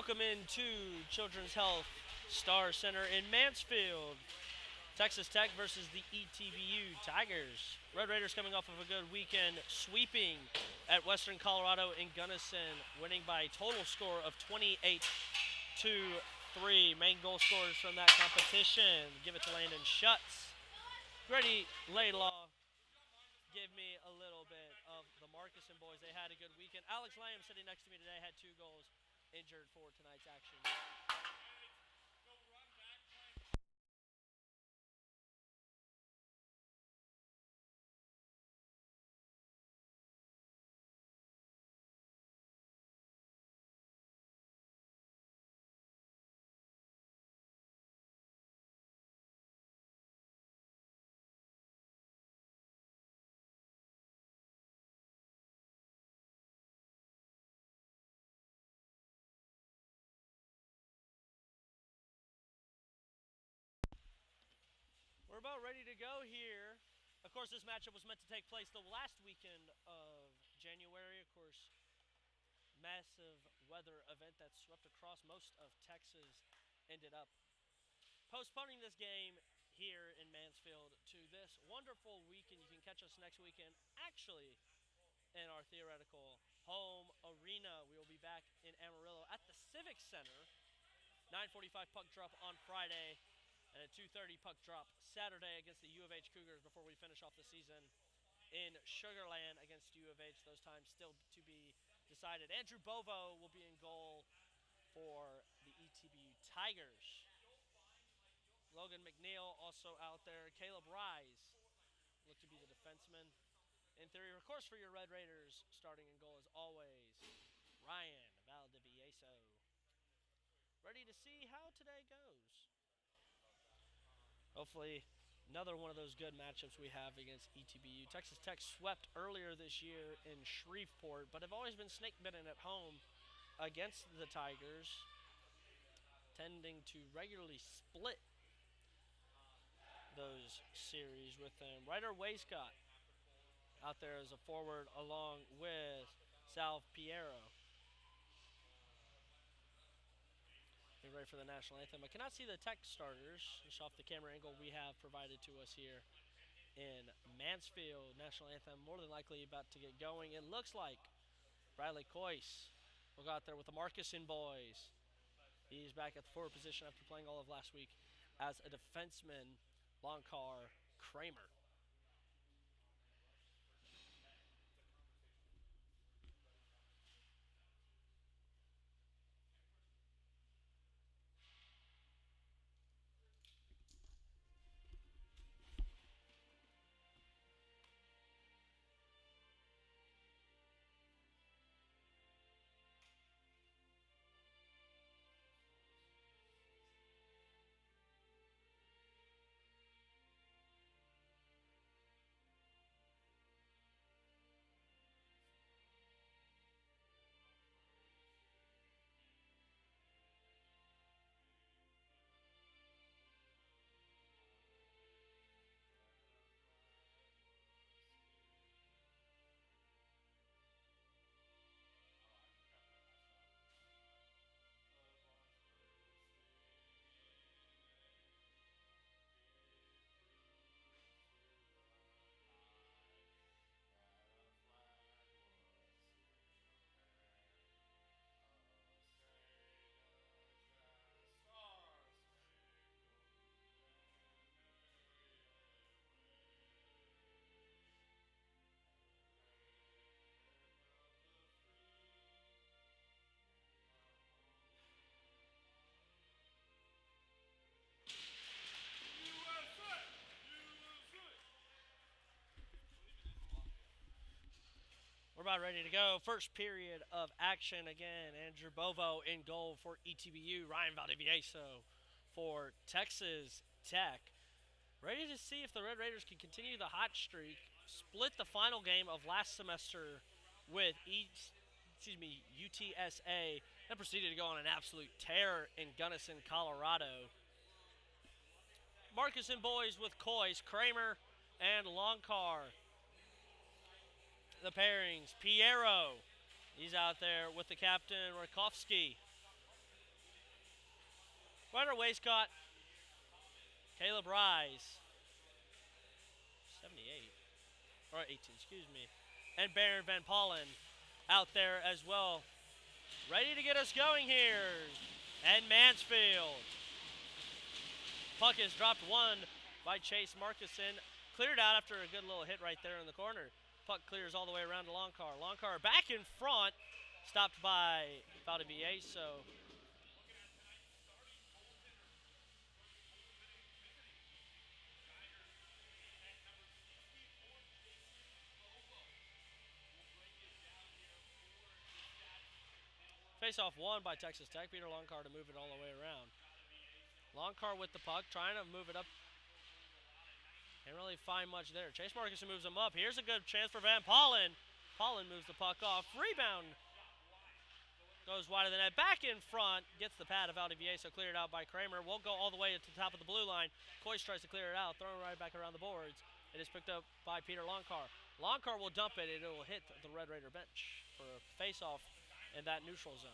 Welcome into Children's Health Star Center in Mansfield. Texas Tech versus the ETBU Tigers. Red Raiders coming off of a good weekend sweeping at Western Colorado in Gunnison, winning by a total score of 28-3. Main goal scorers from that competition. Give it to Landon Schutz. Grady Laidlaw. Give me a little bit of the Marcusson boys. They had a good weekend. Alex Lamb sitting next to me today had 2 goals, injured for tonight's action. We're about ready to go here. Of course, this matchup was meant to take place the last weekend of January. Of course, massive weather event that swept across most of Texas ended up postponing this game here in Mansfield to this wonderful weekend. You can catch us next weekend, actually, in our theoretical home arena. We will be back in Amarillo at the Civic Center. 9:45 puck drop on Friday, and a 2:30 puck drop Saturday against the U of H Cougars before we finish off the season in Sugar Land against U of H. Those times still to be decided. Andrew Bovo will be in goal for the ETBU Tigers. Logan McNeil also out there. Caleb Rise look to be the defenseman. In theory, of course, for your Red Raiders, starting in goal as always, Ryan Valdivieso. Ready to see how today goes. Hopefully, another one of those good matchups we have against ETBU. Texas Tech swept earlier this year in Shreveport, but have always been snake bitten at home against the Tigers, tending to regularly split those series with them. Ryder Wayscott out there as a forward along with Sal Piero. Get ready for the national anthem. I cannot see the Tech starters just off the camera angle we have provided to us here in Mansfield. National anthem more than likely about to get going. It looks like Bradley Coyce will go out there with the Marcusson boys. He's back at the forward position after playing all of last week as a defenseman, Longcar Kramer. We're about ready to go. First period of action again. Andrew Bovo in goal for ETBU. Ryan Valdivieso for Texas Tech. Ready to see if the Red Raiders can continue the hot streak. Split the final game of last semester with UTSA, and proceeded to go on an absolute tear in Gunnison, Colorado. Marcusson boys with Coyce, Kramer, and Longcar. The pairings, Piero, he's out there with the captain, Rakowski. Runner Waistcott, Caleb Rise, 78, or 18, excuse me. And Baron Van Pollen out there as well. Ready to get us going here. And Mansfield. Puck is dropped one by Chase Markison. Cleared out after a good little hit right there in the corner. Puck clears all the way around to Longcar. Longcar back in front. Stopped by Valdivieso. Face-off won by Texas Tech. Peter Longcar to move it all the way around. Longcar with the puck, trying to move it up. Can't really find much there. Chase Markison moves him up. Here's a good chance for Van Pollen. Pollen moves the puck off. Rebound goes wide of the net. Back in front. Gets the pad of Valdivieso. Cleared out by Kramer. Won't go all the way to the top of the blue line. Coyce tries to clear it out. Throwing right back around the boards. It is picked up by Peter Longcar. Longcar will dump it. It will hit the Red Raider bench for a face-off in that neutral zone.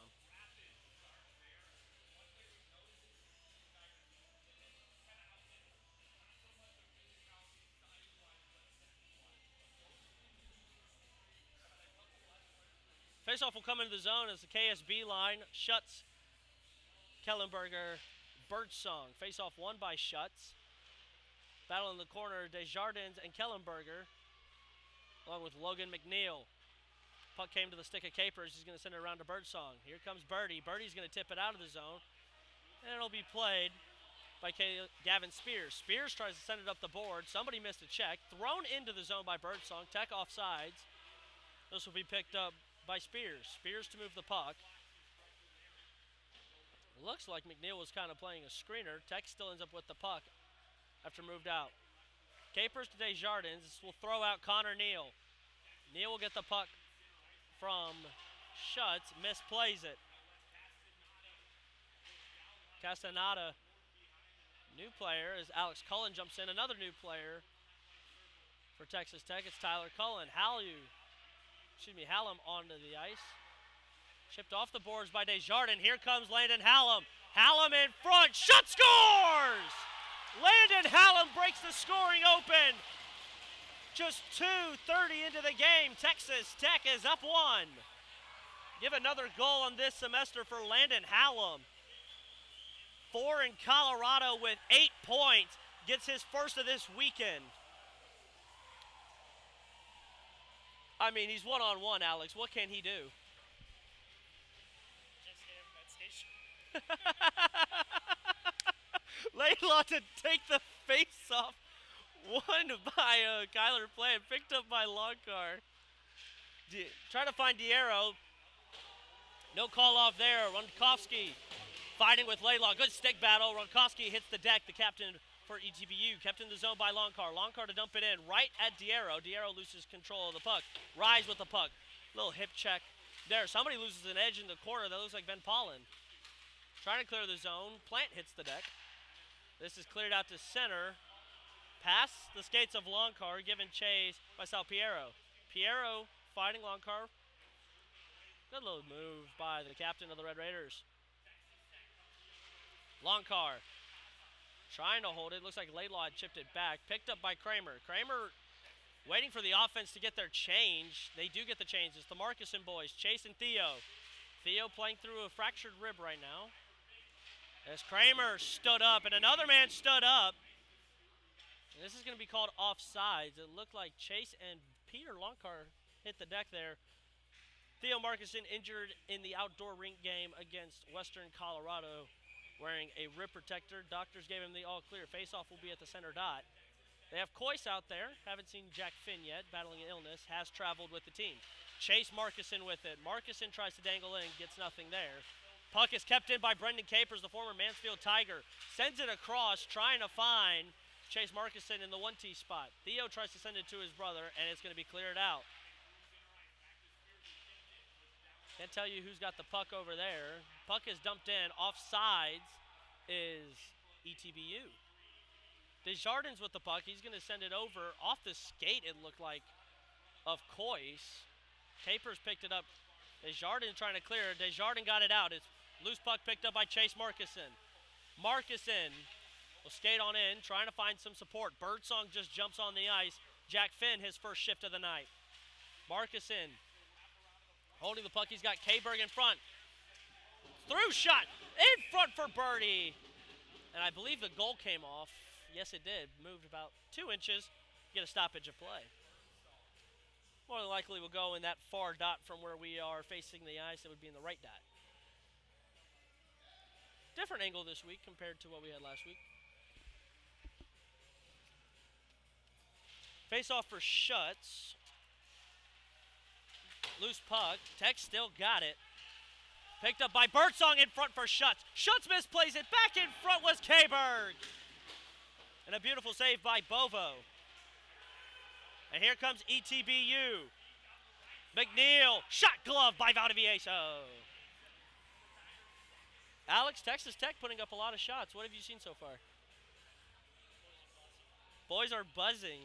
Faceoff will come into the zone as the KSB line shuts Kellenberger, Birdsong. Faceoff won by Schutz. Battle in the corner, Desjardins and Kellenberger, along with Logan McNeil. Puck came to the stick of Capers. He's going to send it around to Birdsong. Here comes Birdie. Birdie's going to tip it out of the zone, and it'll be played by Gavin Spears. Spears tries to send it up the board. Somebody missed a check. Thrown into the zone by Birdsong. Tech offsides. This will be picked up by Spears. Spears to move the puck. Looks like McNeil was kind of playing a screener. Tech still ends up with the puck after moved out. Capers to Desjardins. This will throw out Connor Neal. Neal will get the puck from Schutz. Misplays it. Castaneda. New player as Alex Cullen jumps in. Another new player for Texas Tech. It's Tyler Cullen. Hallam onto the ice. Chipped off the boards by Desjardins. Here comes Landon Hallam. Hallam in front. Shot scores! Landon Hallam breaks the scoring open. Just 2:30 into the game. Texas Tech is up one. Give another goal on this semester for Landon Hallam. 4 in Colorado with 8 points. Gets his first of this weekend. I mean, he's one-on-one, Alex. What can he do? Just hit him at station. Laidlaw to take the face-off. Won by Kyler Plant. Picked up by Longcar. Trying to find Diero. No call-off there. Runkovsky fighting with Laidlaw. Good stick battle. Runkovsky hits the deck. The captain for ETBU. Kept in the zone by Longcar. Longcar to dump it in right at Diero. Diero loses control of the puck. Rise with the puck. Little hip check there. Somebody loses an edge in the corner. That looks like Ben Pollen. Trying to clear the zone. Plant hits the deck. This is cleared out to center. Past the skates of Longcar. Given chase by Sal Piero. Piero fighting Longcar. Good little move by the captain of the Red Raiders. Longcar trying to hold it. Looks like Laidlaw had chipped it back. Picked up by Kramer. Kramer waiting for the offense to get their change. They do get the change. It's the Markison boys. Chase and Theo. Theo playing through a fractured rib right now. As Kramer stood up and another man stood up. And this is going to be called offsides. It looked like Chase and Peter Longcar hit the deck there. Theo Markison injured in the outdoor rink game against Western Colorado, wearing a rib protector. Doctors gave him the all clear. Faceoff will be at the center dot. They have Coyce out there. Haven't seen Jack Finn yet, battling an illness. Has traveled with the team. Chase Markison with it. Markison tries to dangle in, gets nothing there. Puck is kept in by Brendan Capers, the former Mansfield Tiger. Sends it across, trying to find Chase Markison in the 1T spot. Theo tries to send it to his brother, and it's going to be cleared out. Can't tell you who's got the puck over there. Puck is dumped in. Offsides is ETBU. Desjardins with the puck. He's going to send it over off the skate, it looked like, of Coyce. Capers picked it up. Desjardins trying to clear. Desjardins got it out. It's loose puck picked up by Chase Markison. Marcuson will skate on in, trying to find some support. Birdsong just jumps on the ice. Jack Finn, his first shift of the night. Marcuson holding the puck. He's got K-Berg in front. Through shot in front for Birdie. And I believe the goal came off. Yes, it did. Moved about 2 inches. Get a stoppage of play. More than likely we'll go in that far dot from where we are facing the ice. It would be in the right dot. Different angle this week compared to what we had last week. Face off for Schutz. Loose puck. Tech still got it. Picked up by Birdsong in front for Schutz. Schutz misplays it. Back in front was K-Berg. And a beautiful save by Bovo. And here comes ETBU. McNeil. Shot glove by Valdivieso. Alex, Texas Tech putting up a lot of shots. What have you seen so far? Boys are buzzing.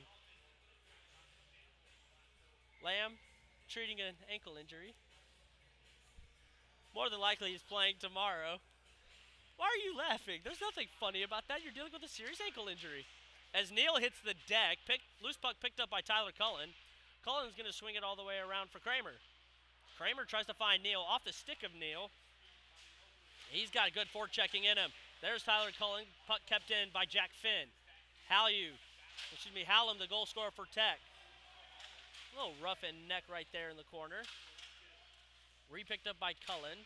Lamb treating an ankle injury. More than likely he's playing tomorrow. Why are you laughing? There's nothing funny about that. You're dealing with a serious ankle injury. As Neal hits the deck, loose puck picked up by Tyler Cullen. Cullen's going to swing it all the way around for Kramer. Kramer tries to find Neal off the stick of Neal. He's got a good forechecking in him. There's Tyler Cullen. Puck kept in by Jack Finn. Hallam, the goal scorer for Tech. A little rough in neck right there in the corner. Re-picked up by Cullen.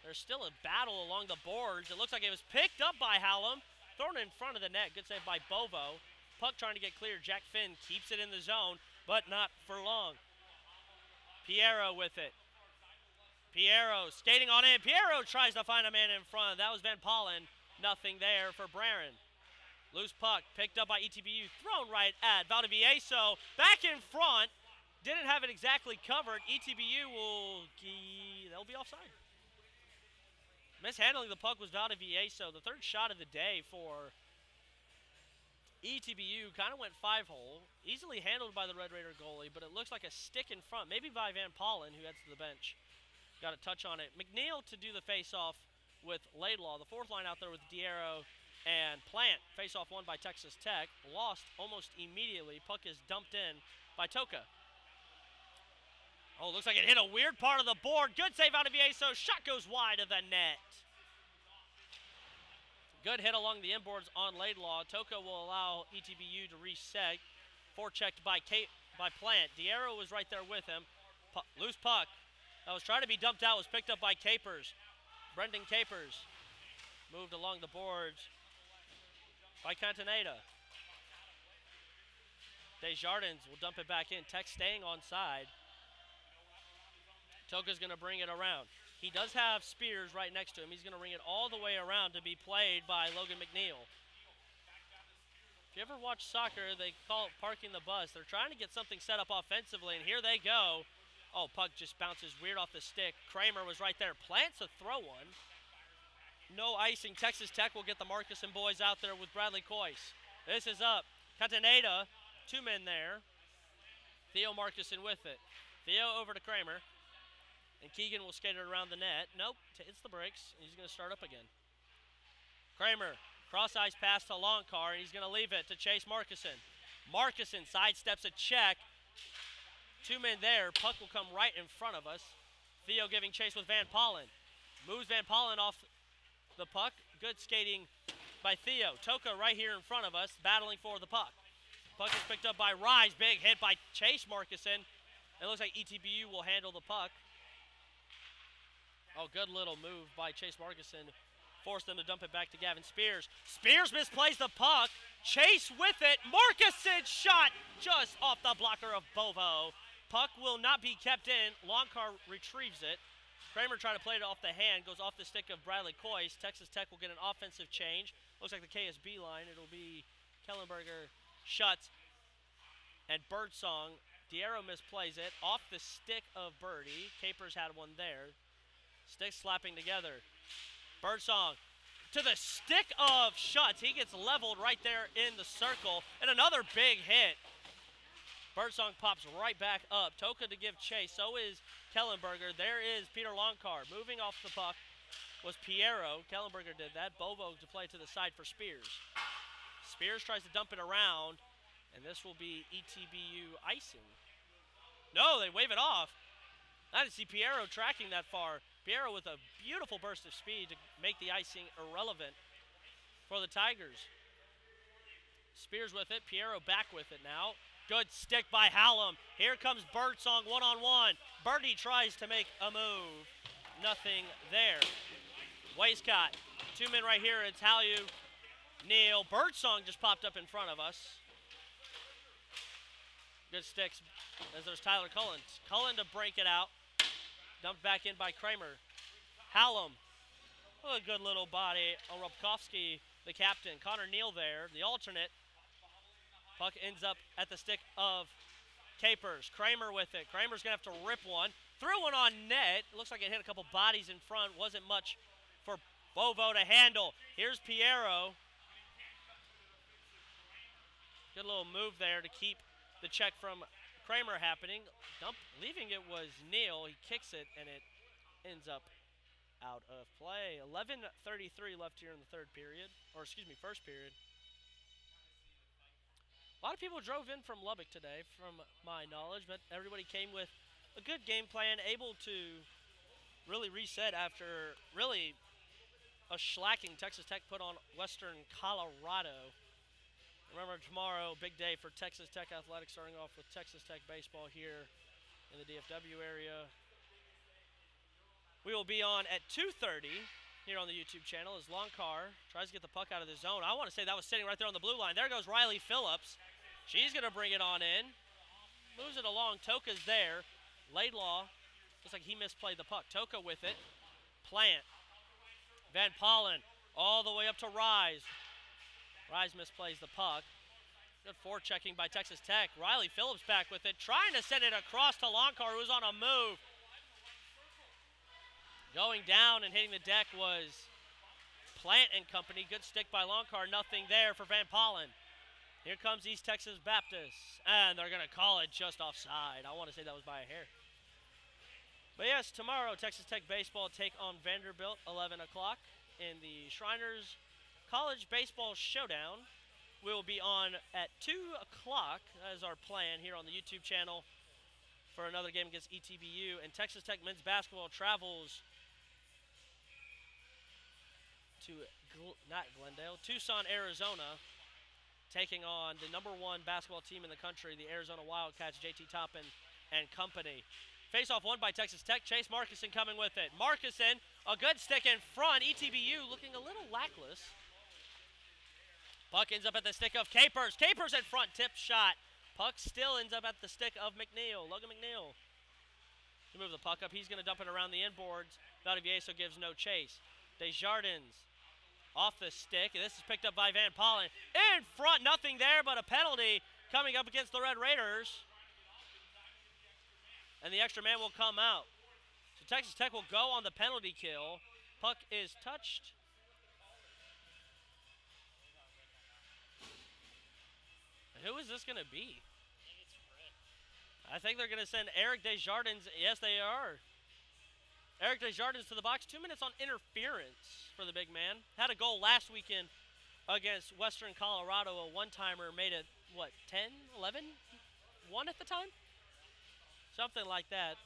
There's still a battle along the boards. It looks like it was picked up by Hallam. Thrown in front of the net. Good save by Bovo. Puck trying to get clear. Jack Finn keeps it in the zone, but not for long. Piero with it. Piero skating on in. Piero tries to find a man in front. That was Van Pollen. Nothing there for Barron. Loose puck picked up by ETBU. Thrown right at Valdivieso. Back in front. Didn't have it exactly covered. ETBU they'll be offside. Mishandling the puck was Valdivieso. The third shot of the day for ETBU. Kind of went 5-hole. Easily handled by the Red Raider goalie, but it looks like a stick in front. Maybe by Van Pollen, who heads to the bench. Got a touch on it. McNeil to do the face-off with Laidlaw. The fourth line out there with Diero and Plant. Face-off won by Texas Tech. Lost almost immediately. Puck is dumped in by Toka. Oh, looks like it hit a weird part of the board. Good save out of Vieso. Shot goes wide of the net. Good hit along the inboards on Laidlaw. Toka will allow ETBU to reset. Forechecked by Plant. Diero was right there with him. Loose puck that was trying to be dumped out was picked up by Capers. Brendan Capers moved along the boards by Cantaneda. Desjardins will dump it back in. Tech staying on side. Toka's going to bring it around. He does have Spears right next to him. He's going to bring it all the way around to be played by Logan McNeil. If you ever watch soccer, they call it parking the bus. They're trying to get something set up offensively, and here they go. Oh, puck just bounces weird off the stick. Kramer was right there. Plants a throw one. No icing. Texas Tech will get the Marcuson boys out there with Bradley Coyce. This is up. Cataneda, 2 men there. Theo Marcuson with it. Theo over to Kramer. And Keegan will skate it around the net. Nope, hits the brakes. He's going to start up again. Kramer, cross-ice pass to Longcar, and he's going to leave it to Chase Marcuson. Marcuson sidesteps a check. 2 men there. Puck will come right in front of us. Theo giving chase with Van Pollen. Moves Van Pollen off the puck. Good skating by Theo. Toka right here in front of us, battling for the puck. Puck is picked up by Rise. Big hit by Chase Marcuson. It looks like ETBU will handle the puck. Oh, good little move by Chase Marcuson. Forced them to dump it back to Gavin Spears. Spears misplays the puck. Chase with it. Marcuson shot just off the blocker of Bovo. Puck will not be kept in. Longcar retrieves it. Kramer trying to play it off the hand. Goes off the stick of Bradley Coyce. Texas Tech will get an offensive change. Looks like the KSB line. It'll be Kellenberger, Schutz, and Birdsong. Diero misplays it. Off the stick of Birdie. Capers had one there. Sticks slapping together. Birdsong to the stick of Schutz. He gets leveled right there in the circle. And another big hit. Birdsong pops right back up. Toka to give chase. So is Kellenberger. There is Peter Longcar moving off the puck. was Piero. Kellenberger did that. Bovo to play to the side for Spears. Spears tries to dump it around, and this will be ETBU icing. No, they wave it off. I didn't see Piero tracking that far. Piero with a beautiful burst of speed to make the icing irrelevant for the Tigers. Spears with it. Piero back with it now. Good stick by Hallam. Here comes Birdsong one-on-one. Birdie tries to make a move. Nothing there. Waistcott. 2 men right here. It's Hallew, Neal. Birdsong just popped up in front of us. Good sticks as there's Tyler Cullen. Cullen to break it out. Dumped back in by Kramer. Hallam. Oh, a good little body on Robkowski, the captain. Connor Neal there, the alternate. Puck ends up at the stick of Capers. Kramer with it. Kramer's going to have to rip one. Threw one on net. It looks like it hit a couple bodies in front. Wasn't much for Bovo to handle. Here's Piero. Good little move there to keep the check from Kramer happening. Leaving it was Neal. He kicks it, and it ends up out of play. 11:33 left here in the first period. A lot of people drove in from Lubbock today, from my knowledge, but everybody came with a good game plan, able to really reset after really a slacking Texas Tech put on Western Colorado. Remember, tomorrow, big day for Texas Tech athletics, starting off with Texas Tech baseball here in the DFW area. We will be on at 2:30 here on the YouTube channel as Longcar tries to get the puck out of the zone. I want to say that was sitting right there on the blue line. There goes Riley Phillips. She's going to bring it on in. Moves it along. Toka's there. Laidlaw, looks like he misplayed the puck. Toka with it. Plant. Van Pollen all the way up to Rise. Rise misplays the puck. Good forechecking by Texas Tech. Riley Phillips back with it. Trying to send it across to Longcar, who's on a move. Going down and hitting the deck was Plant and company. Good stick by Longcar. Nothing there for Van Pollen. Here comes East Texas Baptist. And they're going to call it just offside. I want to say that was by a hair. But yes, tomorrow, Texas Tech baseball take on Vanderbilt, 11 o'clock in the Shriners College Baseball Showdown. We will be on at 2 o'clock as our plan here on the YouTube channel for another game against ETBU. And Texas Tech men's basketball travels to, Tucson, Arizona, taking on the #1 basketball team in the country, the Arizona Wildcats, JT Toppin and company. Face-off won by Texas Tech. Chase Markison coming with it. Markison, a good stick in front. ETBU looking a little lackless. Puck ends up at the stick of Capers. Capers in front, tip shot. Puck still ends up at the stick of McNeil, Logan McNeil. To move the puck up, he's going to dump it around the inboards. Valdivieso gives no chase. Desjardins off the stick, and this is picked up by Van Pollen. In front, nothing there but a penalty coming up against the Red Raiders. And the extra man will come out. So Texas Tech will go on the penalty kill. Puck is touched. Who is this going to be? I think they're going to send Eric Desjardins. Yes, they are. Eric Desjardins to the box. 2 minutes on interference for the big man. Had a goal last weekend against Western Colorado. A one-timer made it, 10, 11? 1 at the time? Something like that.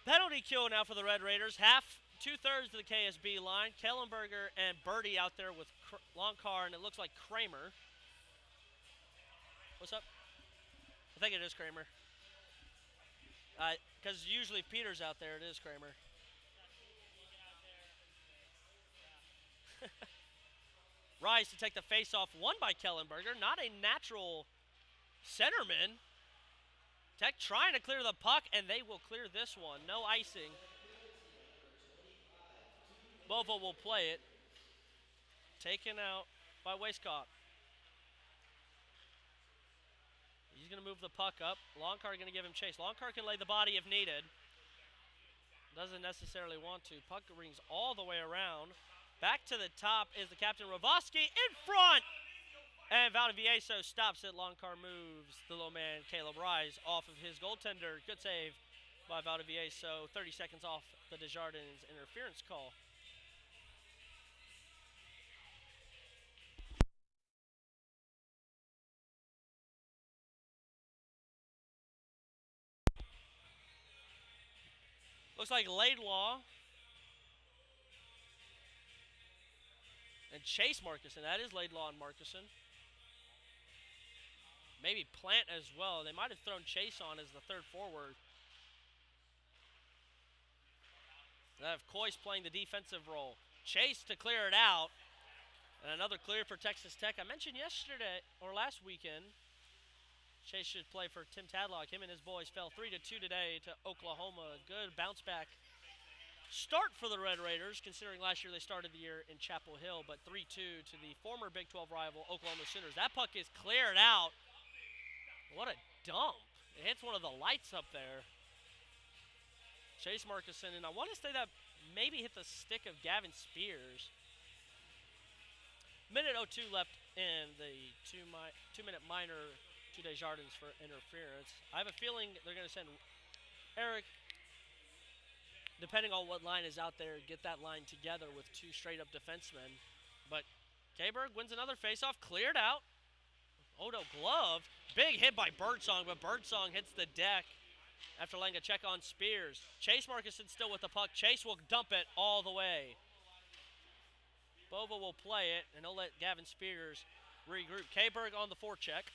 Penalty kill now for the Red Raiders. Two-thirds of the KSB line. Kellenberger and Birdie out there with Longcar, and it looks like Kramer. What's up? I think it is Kramer. Because usually if Peter's out there, it is Kramer. Rise to take the face-off, won by Kellenberger. Not a natural centerman. Tech trying to clear the puck, and they will clear this one. No icing. Bovo will play it. Taken out by Waistcott. He's going to move the puck up. Longcar going to give him chase. Longcar can lay the body if needed. Doesn't necessarily want to. Puck rings all the way around. Back to the top is the captain, Ravoski, in front! And Valdivieso stops it. Longcar moves the little man, Caleb Rise, off of his goaltender. Good save by Valdivieso. 30 seconds off the Desjardins interference call. Looks like Laidlaw and Chase Markison. That is Laidlaw and Markison. Maybe Plant as well. They might have thrown Chase on as the third forward. They have Coyce playing the defensive role. Chase to clear it out. And another clear for Texas Tech. I mentioned yesterday, or last weekend, Chase should play for Tim Tadlock. Him and his boys fell 3-2 today to Oklahoma. Good bounce back start for the Red Raiders, considering last year they started the year in Chapel Hill, but 3-2 to the former Big 12 rival Oklahoma Sooners. That puck is cleared out. What a dump. It hits one of the lights up there. Chase Markison, and I want to say that maybe hit the stick of Gavin Spears. Minute 02 left in the two-minute minor to Desjardins for interference. I have a feeling they're going to send Eric, depending on what line is out there, get that line together with two straight-up defensemen. But Kayberg wins another faceoff, cleared out. Odo gloved. Big hit by Birdsong, but Birdsong hits the deck after laying a check on Spears. Chase Markison still with the puck. Chase will dump it all the way. Bova will play it, and he'll let Gavin Spears regroup. Kayberg on the forecheck.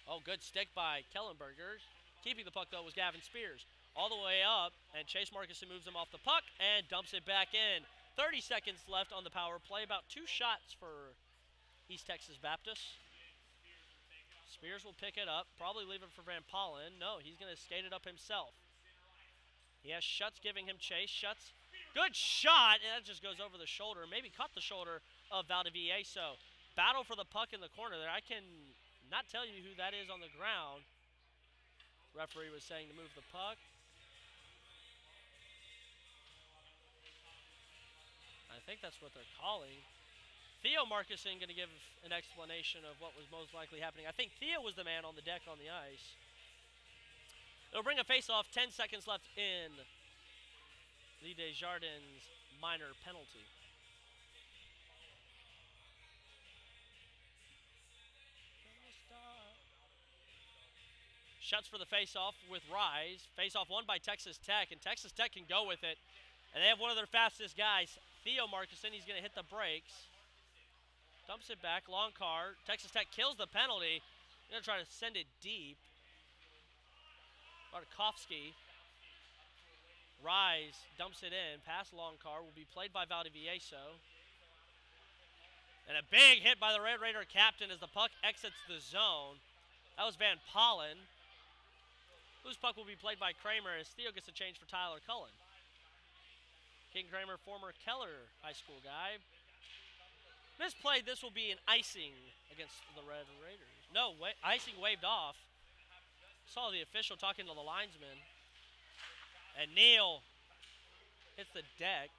Oh, good stick by Kellenberger. Keeping the puck, though, was Gavin Spears. All the way up, and Chase Markison moves him off the puck and dumps it back in. 30 seconds left on the power play. About 2 shots for East Texas Baptist. Spears will pick it up, probably leave it for Van Pollen. No, he's going to skate it up himself. He has Schutz giving him chase. Schutz, good shot, and that just goes over the shoulder. Maybe caught the shoulder of Valdivieso. Battle for the puck in the corner there. I can not tell you who that is on the ground. Referee was saying to move the puck. I think that's what they're calling. Theo Markison going to give an explanation of what was most likely happening. I think Theo was the man on the deck on the ice. It'll bring a face-off. 10 seconds left in the Desjardins minor penalty. Schutz for the face-off with Rise. Face-off won by Texas Tech, and Texas Tech can go with it. And they have one of their fastest guys, Theo Markison. He's going to hit the brakes. Dumps it back, long car. Texas Tech kills the penalty. They're going to try to send it deep. Bartkovsky. Rise dumps it in. Pass long car will be played by Valdivieso. And a big hit by the Red Raider captain as the puck exits the zone. That was Van Pollen. Whose puck will be played by Kramer as Theo gets a change for Tyler Cullen. King Kramer, former Keller High School guy. Misplayed, this will be an icing against the Red Raiders. No, icing waved off. Saw the official talking to the linesman. And Neal hits the deck.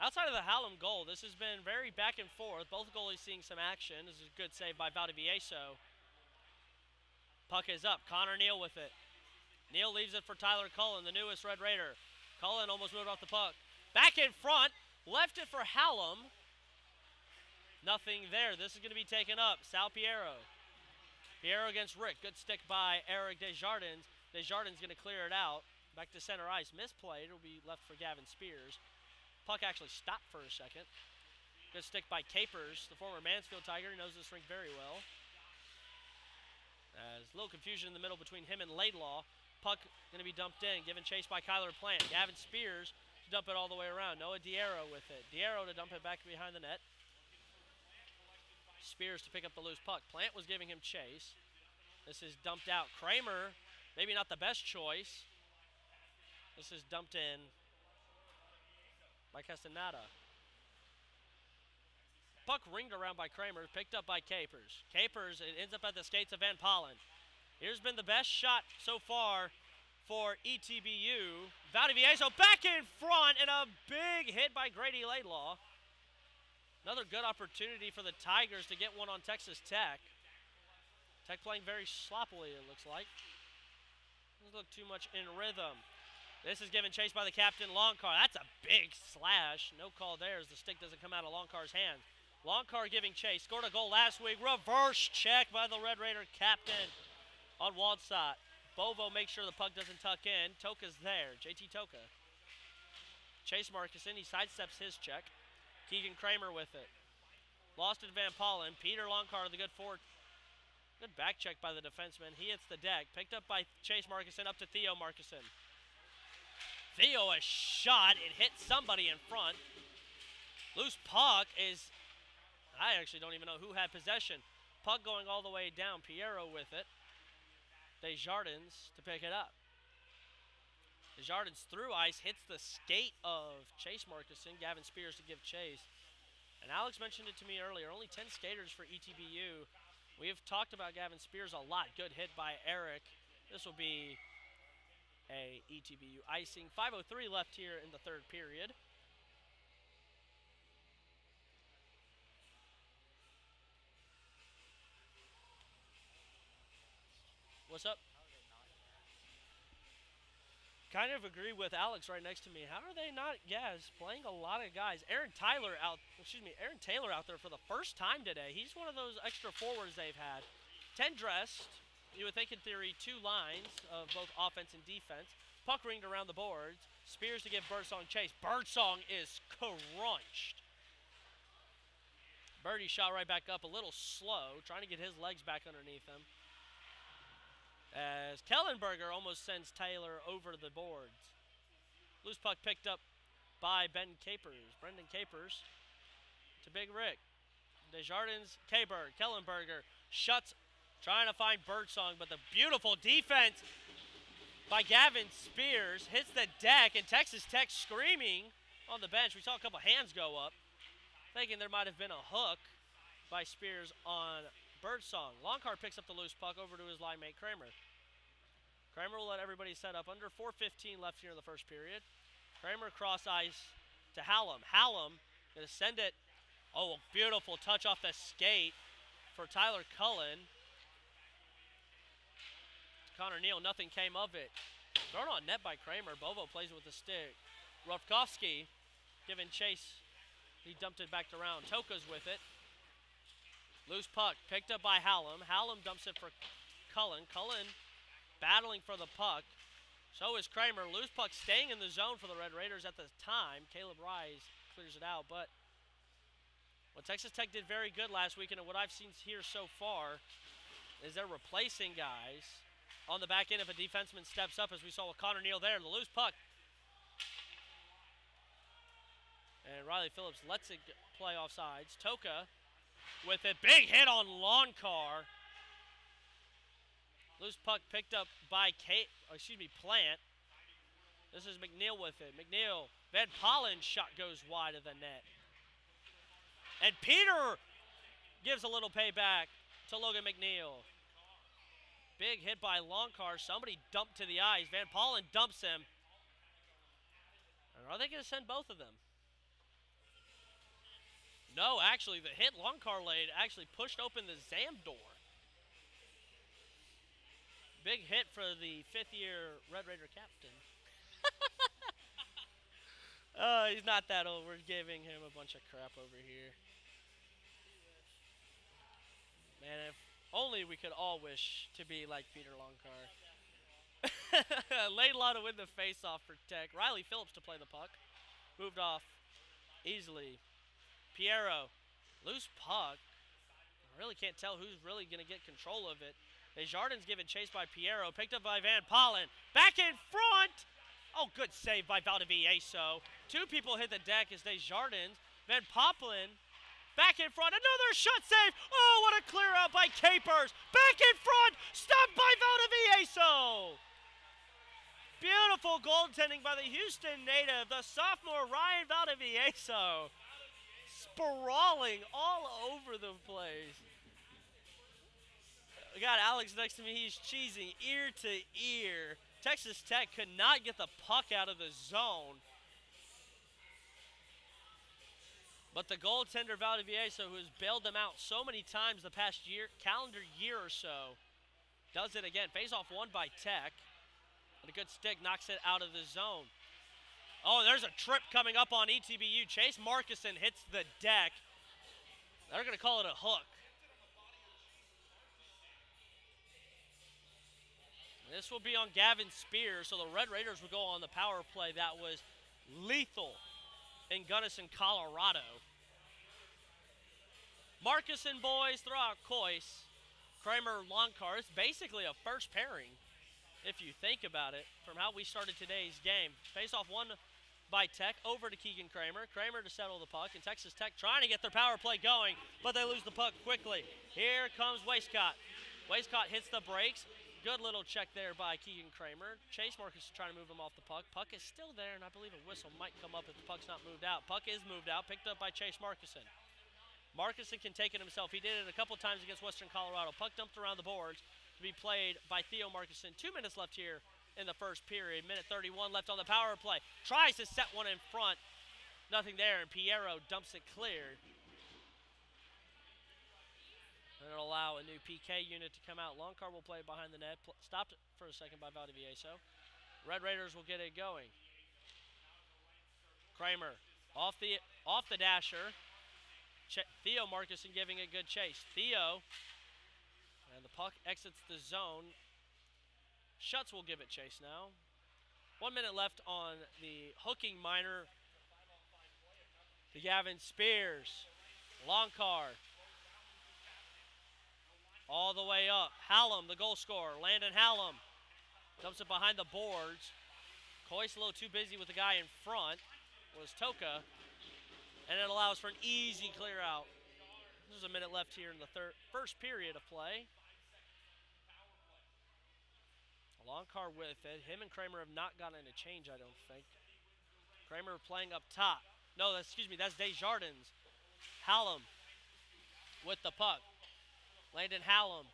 Outside of the Hallam goal, this has been very back and forth. Both goalies seeing some action. This is a good save by Valdivieso. Puck is up. Connor Neal with it. Neal leaves it for Tyler Cullen, the newest Red Raider. Cullen almost moved off the puck. Back in front. Left it for Hallam. Nothing there. This is going to be taken up. Sal Piero. Piero against Rick. Good stick by Eric Desjardins. Desjardins going to clear it out. Back to center ice. Misplayed. It will be left for Gavin Spears. Puck actually stopped for a second. Good stick by Capers, the former Mansfield Tiger. He knows this rink very well. There's a little confusion in the middle between him and Laidlaw. Puck going to be dumped in. Given chase by Kyler Plant. Gavin Spears to dump it all the way around. Noah Diero with it. Diero to dump it back behind the net. Spears to pick up the loose puck. Plant was giving him chase. This is dumped out. Kramer, maybe not the best choice. This is dumped in by Castaneda. Puck ringed around by Kramer, picked up by Capers. Capers, it ends up at the skates of Van Pollen. Here's been the best shot so far for ETBU. Valdivieso back in front, and a big hit by Grady Laidlaw. Another good opportunity for the Tigers to get one on Texas Tech. Tech playing very sloppily, it looks like. Doesn't look too much in rhythm. This is given chase by the captain, Longcar. That's a big slash. No call there as the stick doesn't come out of Longcar's hand. Longcar giving chase. Scored a goal last week. Reverse check by the Red Raider captain on Waldside. Bovo makes sure the puck doesn't tuck in. Toka's there. JT Toka. Chase Marcuson. He sidesteps his check. Keegan Kramer with it. Lost it to Van Pollen. Peter Longcar, the good forward. Good back check by the defenseman. He hits the deck. Picked up by Chase Marcuson up to Theo Marcuson. Theo, a shot. It hit somebody in front. Loose puck is... I actually don't even know who had possession. Puck going all the way down. Piero with it. Desjardins to pick it up. Desjardins through ice. Hits the skate of Chase Marcuson. Gavin Spears to give chase. And Alex mentioned it to me earlier. Only 10 skaters for ETBU. We have talked about Gavin Spears a lot. Good hit by Eric. This will be a ETBU icing. 5:03 left here in the third period. What's up? Kind of agree with Alex right next to me. How are they not gas playing a lot of guys? Aaron Taylor out there for the first time today. He's one of those extra forwards they've had. 10 dressed. You would think in theory 2 lines of both offense and defense. Puck ringed around the boards. Spears to give Birdsong chase. Birdsong is crunched. Birdie shot right back up, a little slow, trying to get his legs back underneath him. As Kellenberger almost sends Taylor over the boards. Loose puck picked up by Brendan Capers to Big Rick. Desjardins, K-Bird, Kellenberger shuts, trying to find Birdsong, but the beautiful defense by Gavin Spears hits the deck, and Texas Tech screaming on the bench. We saw a couple hands go up, thinking there might have been a hook by Spears on Birdsong. Longcar picks up the loose puck over to his line mate Kramer. Kramer will let everybody set up. Under 4:15 left here in the first period. Kramer cross ice to Hallam. Hallam going to send it. Oh, beautiful touch off the skate for Tyler Cullen. Connor Neal, nothing came of it. Thrown on net by Kramer. Bovo plays it with the stick. Rufkowski giving chase. He dumped it back around. Toka's with it. Loose puck picked up by Hallam. Hallam dumps it for Cullen. Cullen battling for the puck. So is Kramer. Loose puck staying in the zone for the Red Raiders at the time. Caleb Rise clears it out. But what Texas Tech did very good last weekend, and what I've seen here so far, is they're replacing guys on the back end if a defenseman steps up, as we saw with Connor Neal there. The loose puck. And Riley Phillips lets it play off sides. Toka with a big hit on Longcar. Loose puck picked up by Plant. This is McNeil with it. McNeil, Van Pollen's shot goes wide of the net. And Peter gives a little payback to Logan McNeil. Big hit by Longcar. Somebody dumped to the ice. Van Pollen dumps him. And are they going to send both of them? No, actually, the hit Longcar laid actually pushed open the Zam door. Big hit for the fifth-year Red Raider captain. Oh, he's not that old. We're giving him a bunch of crap over here. Man, if only we could all wish to be like Peter Longcar. Laidlaw to win the face-off for Tech. Riley Phillips to play the puck. Moved off easily. Piero, loose puck. I really can't tell who's really going to get control of it. Desjardins given chase by Piero. Picked up by Van Pollen. Back in front. Oh, good save by Valdivieso. 2 people hit the deck as Desjardins. Van Poplin back in front. Another shot save. Oh, what a clear out by Capers. Back in front. Stopped by Valdivieso. Beautiful goaltending by the Houston native, the sophomore Ryan Valdivieso. Sprawling all over the place. We got Alex next to me. He's cheesing ear to ear. Texas Tech could not get the puck out of the zone. But the goaltender Valdivieso, who has bailed them out so many times the past calendar year or so, does it again. Face-off won by Tech. But a good stick knocks it out of the zone. Oh, there's a trip coming up on ETBU. Chase Markison hits the deck. They're going to call it a hook. This will be on Gavin Spears, so the Red Raiders will go on the power play that was lethal in Gunnison, Colorado. Markison boys throw out Coyce. Kramer, Longcar. It's basically a first pairing, if you think about it, from how we started today's game. Face-off won by Tech over to Keegan Kramer. Kramer to settle the puck, and Texas Tech trying to get their power play going, but they lose the puck quickly. Here comes Wastecott. Wastecott hits the brakes. Good little check there by Keegan Kramer. Chase Marcus is trying to move him off the puck. Puck is still there, and I believe a whistle might come up if the puck's not moved out. Puck is moved out, picked up by Chase Markison. Markison can take it himself. He did it a couple times against Western Colorado. Puck dumped around the boards to be played by Theo Markison. 2 minutes left here in the first period. Minute 31 left on the power play. Tries to set one in front. Nothing there, and Piero dumps it clear. And it'll allow a new PK unit to come out. Longcar will play behind the net. Stopped for a second by Valdivieso. Red Raiders will get it going. Kramer off the dasher. Theo Markison giving a good chase. Theo, and the puck exits the zone. Schutz will give it chase now. 1 minute left on the hooking minor. To Gavin Spears. Longcar. All the way up. Hallam, the goal scorer. Landon Hallam dumps it behind the boards. Coyce a little too busy with the guy in front. Was Toka. And it allows for an easy clear out. There's a minute left here in the first period of play. Longcar with it. Him and Kramer have not gotten a change, I don't think. Kramer playing up top. No, that's Desjardins. Hallam with the puck. Landon Hallam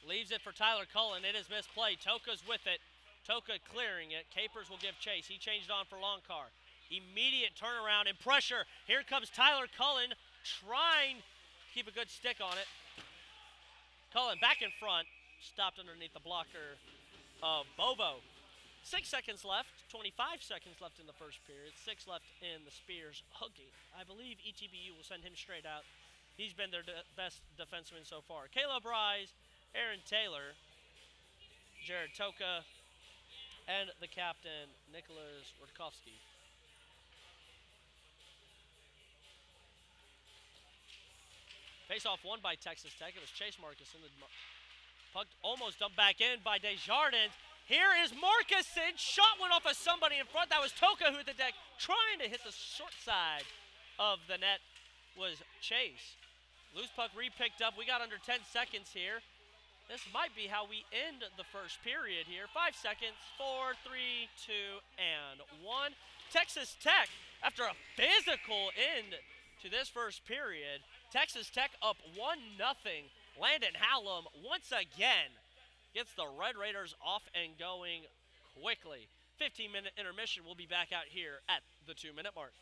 leaves it for Tyler Cullen. It is misplayed. Toka's with it. Toka clearing it. Capers will give chase. He changed on for Longcar. Immediate turnaround and pressure. Here comes Tyler Cullen trying to keep a good stick on it. Cullen back in front. Stopped underneath the blocker of Bovo. 6 seconds left. 25 seconds left in the first period. 6 left in the Spears hooking. I believe ETBU will send him straight out. He's been their best defenseman so far. Caleb Rise, Aaron Taylor, Jared Toka, and the captain, Nicholas Rudkowski. Face-off won by Texas Tech. It was Chase Markison. The puck almost dumped back in by Desjardins. Here is Markison. Shot went off of somebody in front. That was Toka who hit the deck. Trying to hit the short side of the net was Chase. Loose puck re-picked up. We got under 10 seconds here. This might be how we end the first period here. 5 seconds. 4, 3, 2, and 1. Texas Tech, after a physical end to this first period, Texas Tech up 1-0. Landon Hallam once again gets the Red Raiders off and going quickly. 15-minute intermission. We'll be back out here at the 2-minute mark.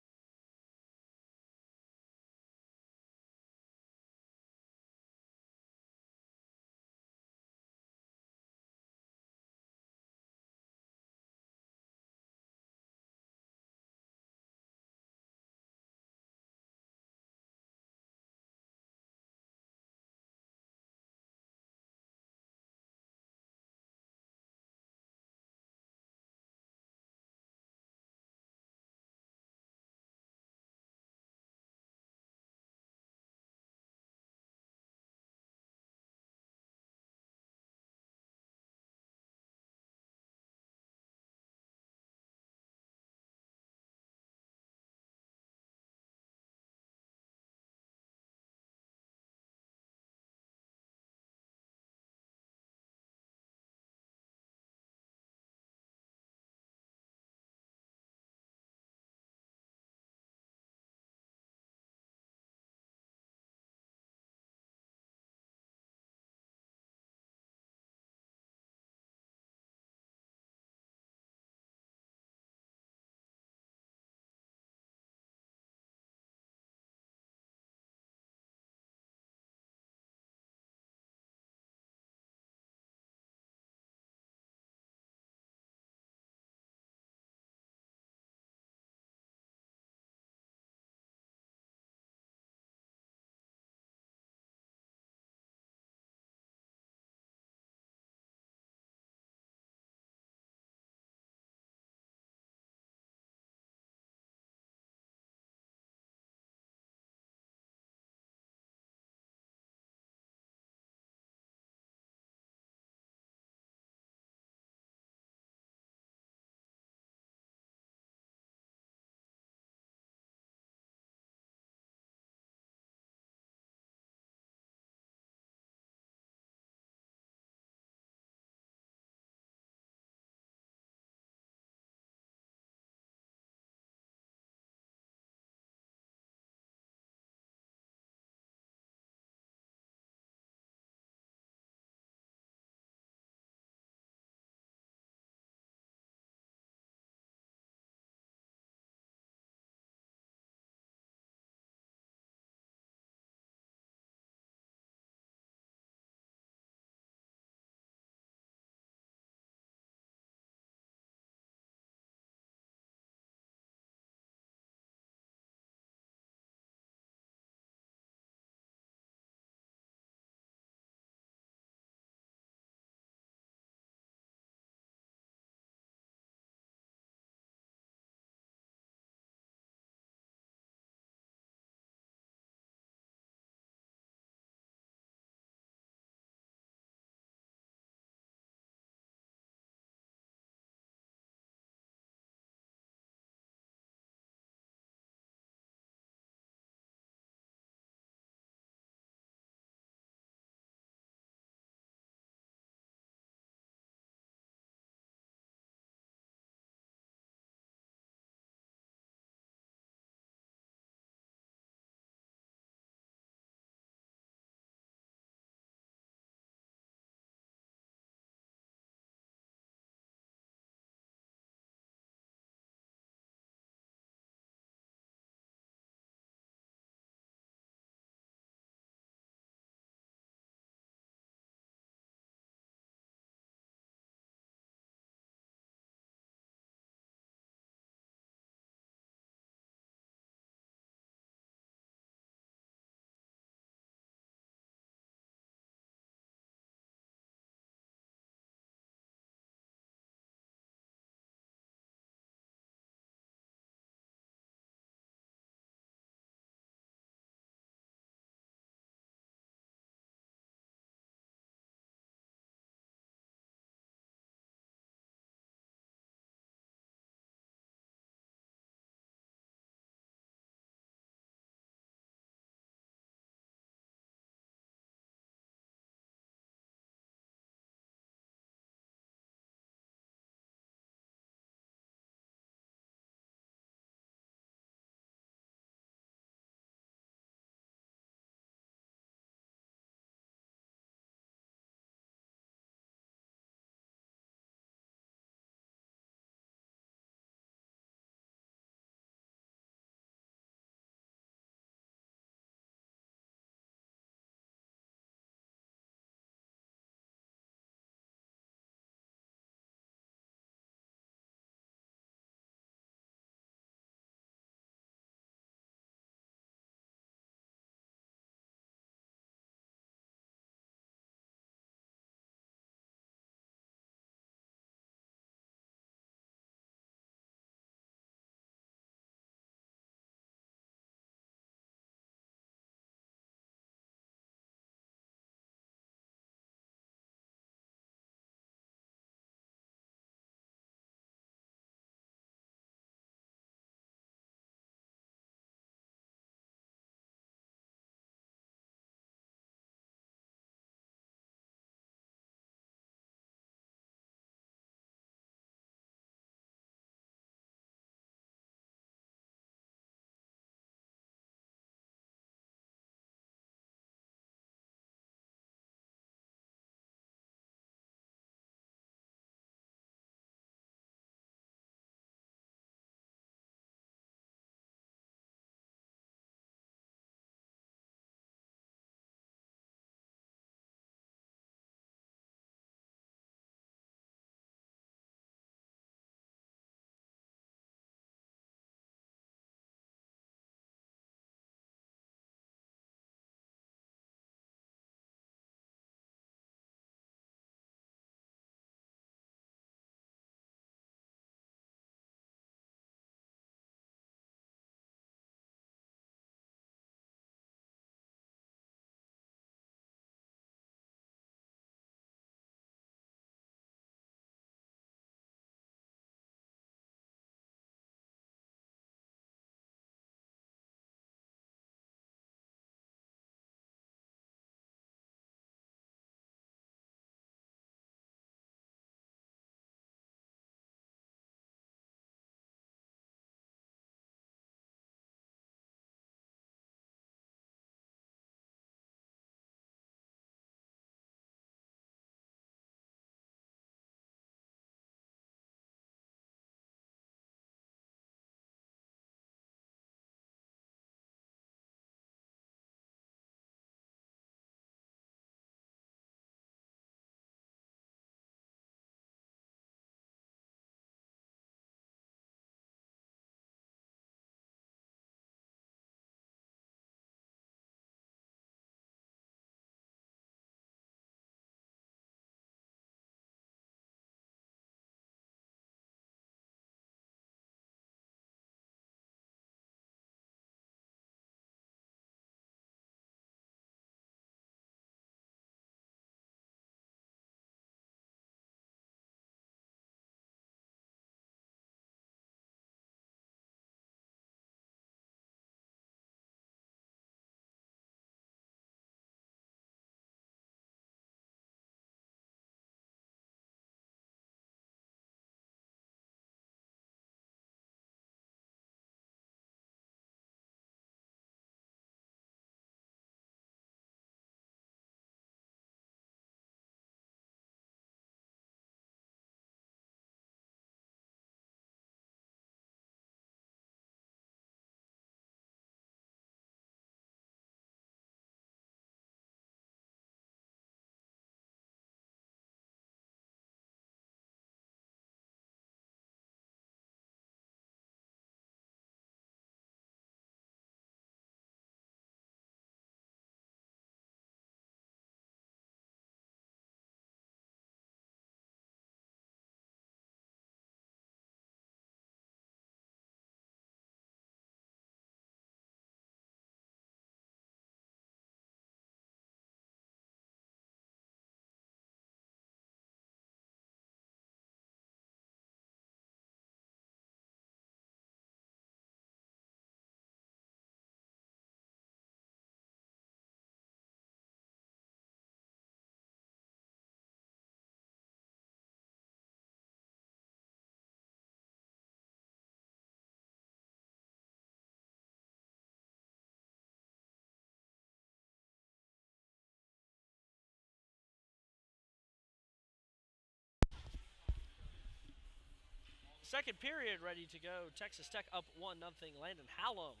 Second period ready to go. Texas Tech up 1-0. Landon Hallam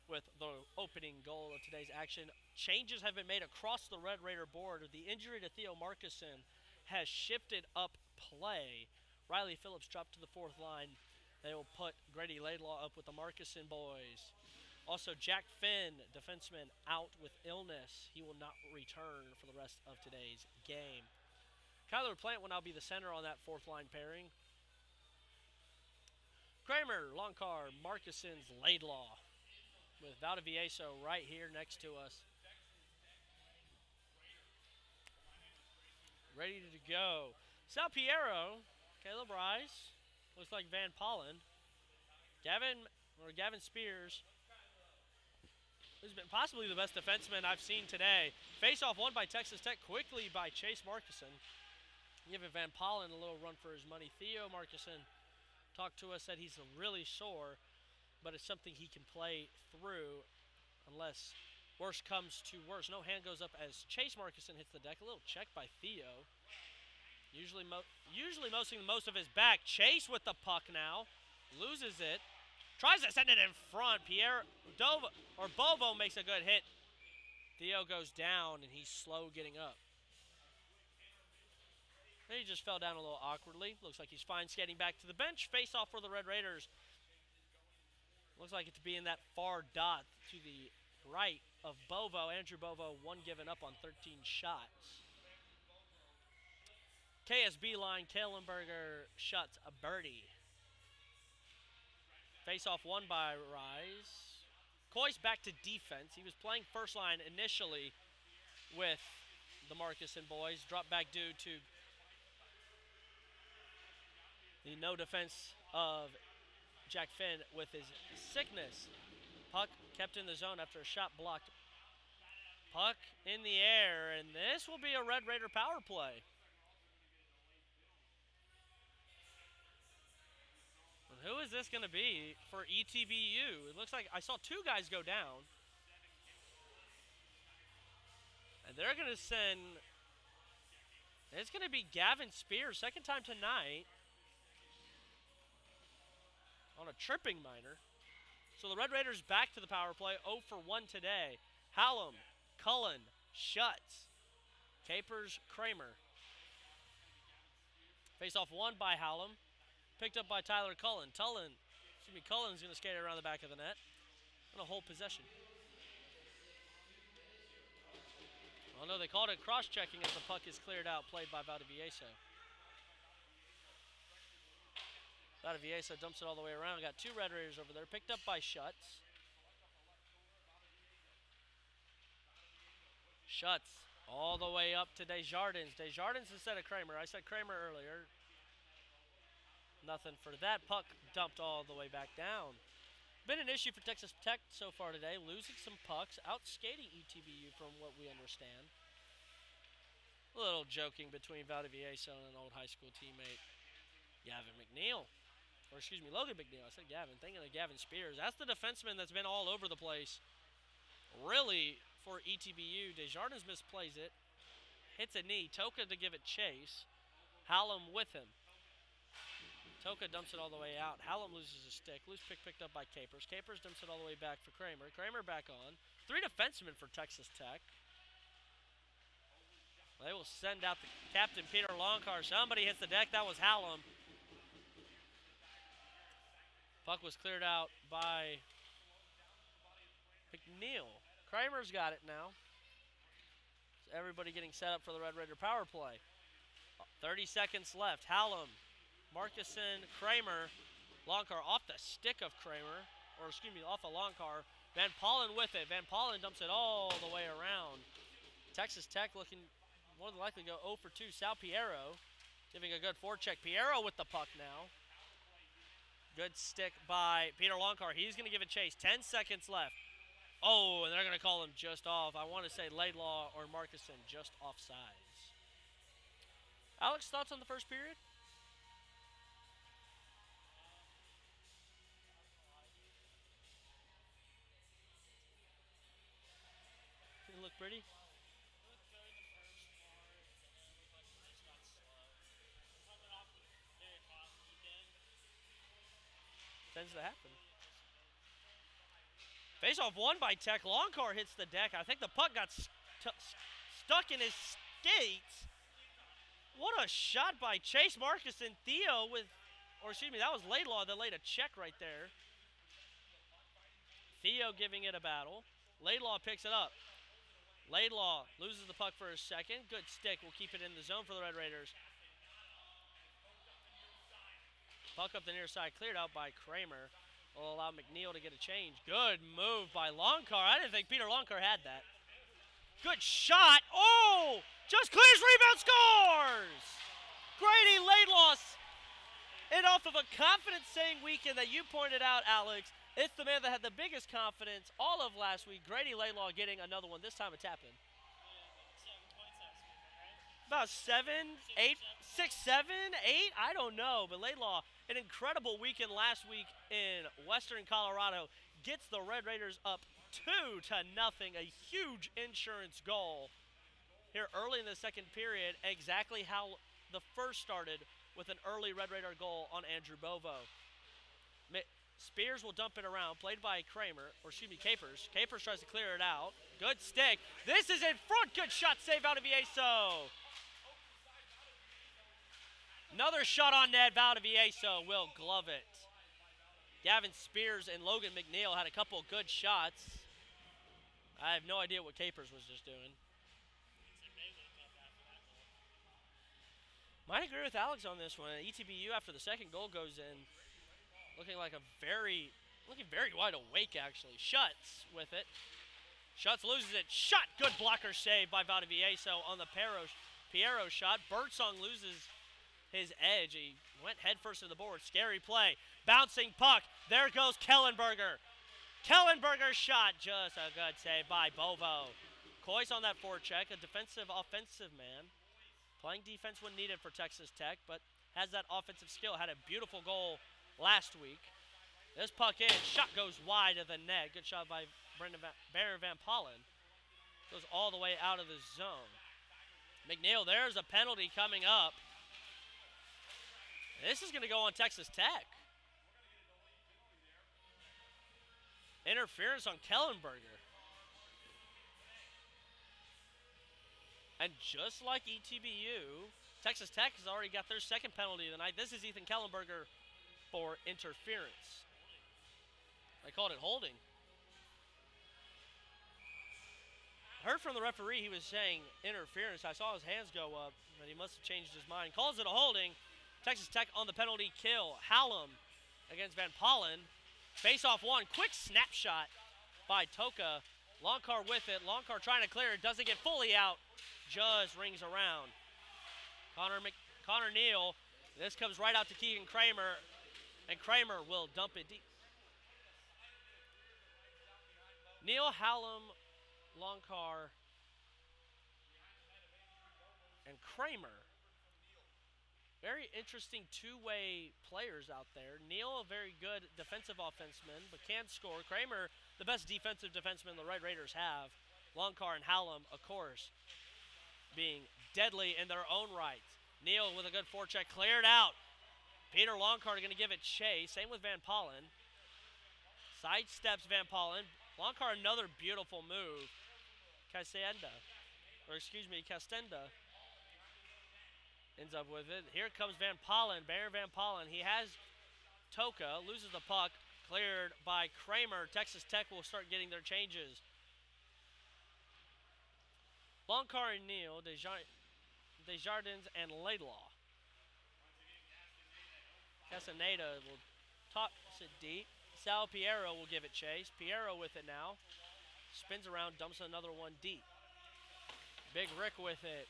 with the opening goal of today's action. Changes have been made across the Red Raider board. The injury to Theo Markison has shifted up play. Riley Phillips dropped to the fourth line. They will put Grady Laidlaw up with the Markison boys. Also, Jack Finn, defenseman, out with illness. He will not return for the rest of today's game. Kyler Plant will now be the center on that fourth line pairing. Kramer, Longcar, Markison's Laidlaw, with Valdivieso right here next to us. Ready to go. Sal Piero, Caleb Rice, looks like Van Pollen. Gavin Spears, who's been possibly the best defenseman I've seen today. Face-off won by Texas Tech quickly by Chase Markison. Giving Van Pollen a little run for his money. Theo Markison talked to us, said he's really sore, but it's something he can play through unless worse comes to worse. No hand goes up as Chase Markison hits the deck. A little check by Theo. Usually mosing most of his back. Chase with the puck now. Loses it. Tries to send it in front. Bovo makes a good hit. Theo goes down, and he's slow getting up. He just fell down a little awkwardly. Looks like he's fine skating back to the bench. Face off for the Red Raiders. Looks like it's being that far dot to the right of Bovo. Andrew Bovo, one given up on 13 shots. KSB line, Kalenberger shuts a birdie. Face-off won by Rise. Coyce back to defense. He was playing first line initially with the Markison boys. Dropped back due to the no defense of Jack Finn with his sickness. Puck kept in the zone after a shot blocked. Puck in the air, and this will be a Red Raider power play. And who is this going to be for ETBU? It looks like I saw two guys go down. And they're going to send, it's going to be Gavin Spears, second time tonight, on a tripping minor. So the Red Raiders back to the power play, 0 for 1 today. Hallam, Cullen, Schutz, Capers, Kramer. Face-off won by Hallam, picked up by Tyler Cullen. Cullen's going to skate around the back of the net. Going to hold possession. Oh no, they called it cross-checking as the puck is cleared out, played by Valdivieso. Valdivieso dumps it all the way around. Got two Red Raiders over there. Picked up by Schutz. Schutz all the way up to Desjardins. Desjardins instead of Kramer. I said Kramer earlier. Nothing for that. Puck dumped all the way back down. Been an issue for Texas Tech so far today. Losing some pucks. Outskating ETBU from what we understand. A little joking between Valdivieso and an old high school teammate, Gavin McNeil. Or excuse me, Logan McNeil. I said Gavin. Thinking of Gavin Spears. That's the defenseman that's been all over the place. Really, for ETBU. Desjardins misplays it. Hits a knee. Toka to give it chase. Hallam with him. Toka dumps it all the way out. Hallam loses his stick. Loose pick picked up by Capers. Capers dumps it all the way back for Kramer. Kramer back on. Three defensemen for Texas Tech. They will send out the captain, Peter Longcar. Somebody hits the deck. That was Hallam. Puck was cleared out by McNeil. Kramer's got it now. So everybody getting set up for the Red Raider power play. 30 seconds left. Hallam, Markison, Kramer. Longcar off the stick of Kramer. Or excuse me, off of Longcar. Van Pollen with it. Van Pollen dumps it all the way around. Texas Tech looking more than likely to go 0 for 2. Sal Piero giving a good forecheck. Piero with the puck now. Good stick by Peter Longcar. He's going to give it chase. 10 seconds left. Oh, and they're going to call him just off. I want to say Laidlaw or Markison just offsides. Alex, thoughts on the first period? Did it look pretty? tends to happen. Face-off won by Tech. Longcar hits the deck. I think the puck got stuck in his skates. What a shot by Chase Marcus and Theo with, or excuse me, that was Laidlaw that laid a check right there. Theo giving it a battle. Laidlaw picks it up. Laidlaw loses the puck for a second. Good stick. Will keep it in the zone for the Red Raiders. Puck up the near side. Cleared out by Kramer. Will allow McNeil to get a change. Good move by Longcar. I didn't think Peter Longcar had that. Good shot. Oh! Just clears, rebound, scores! Grady Laidlaw. And off of a confidence saying weekend that you pointed out, Alex, it's the man that had the biggest confidence all of last week. Grady Laidlaw getting another one. This time a tap in. About 7, 8, 6, 7, 8? I don't know. But Laidlaw, an incredible weekend last week in Western Colorado, gets the Red Raiders up 2-0. A huge insurance goal here early in the second period. Exactly how the first started, with an early Red Raider goal on Andrew Bovo. Spears will dump it around, played by Kramer, or excuse me, Capers. Capers tries to clear it out. Good stick. This is in front. Good shot, save Valdivieso. Another shot on net. Valdivieso will glove it. Gavin Spears and Logan McNeil had a couple good shots. I have no idea what Capers was just doing. Might agree with Alex on this one. ETBU, after the second goal goes in, looking very wide awake, actually. Schutz with it. Schutz loses it. Shot. Good blocker save by Valdivieso on the Piero shot. Birdsong loses his edge. He went headfirst to the board. Scary play. Bouncing puck. There goes Kellenberger. Kellenberger's shot. Just a good save by Bovo. Coyce on that forecheck. A defensive, offensive man. Playing defense when needed for Texas Tech, but has that offensive skill. Had a beautiful goal last week. This puck in. Shot goes wide of the net. Good shot by Baron Van Pollen. Goes all the way out of the zone. McNeil, there's a penalty coming up. This is going to go on Texas Tech. Interference on Kellenberger. And just like ETBU, Texas Tech has already got their second penalty of the night. This is Ethan Kellenberger for interference. I called it holding. Heard from the referee, he was saying interference. I saw his hands go up, but he must have changed his mind. Calls it a holding. Texas Tech on the penalty kill. Hallam against Van Pollen. Face-off one. Quick snapshot by Toka. Longcar with it. Longcar trying to clear it. Doesn't get fully out. Just rings around. Connor Neal. This comes right out to Keegan Kramer. And Kramer will dump it deep. Neal, Hallam, Longcar, and Kramer. Very interesting two-way players out there. Neal, a very good defensive offenseman, but can score. Kramer, the best defensive defenseman the Red Raiders have. Longcar and Hallam, of course, being deadly in their own right. Neal with a good forecheck, cleared out. Peter Longcar going to give it chase. Same with Van Pollen. Sidesteps Van Pollen. Longcar, another beautiful move. Castenda ends up with it. Here comes Van Pollen, Baron Van Pollen. He has Toka, loses the puck, cleared by Kramer. Texas Tech will start getting their changes. Longcar and Neal, Desjardins and Laidlaw. Castaneda will toss it deep. Sal Piero will give it chase. Piero with it now. Spins around, dumps another one deep. Big Rick with it.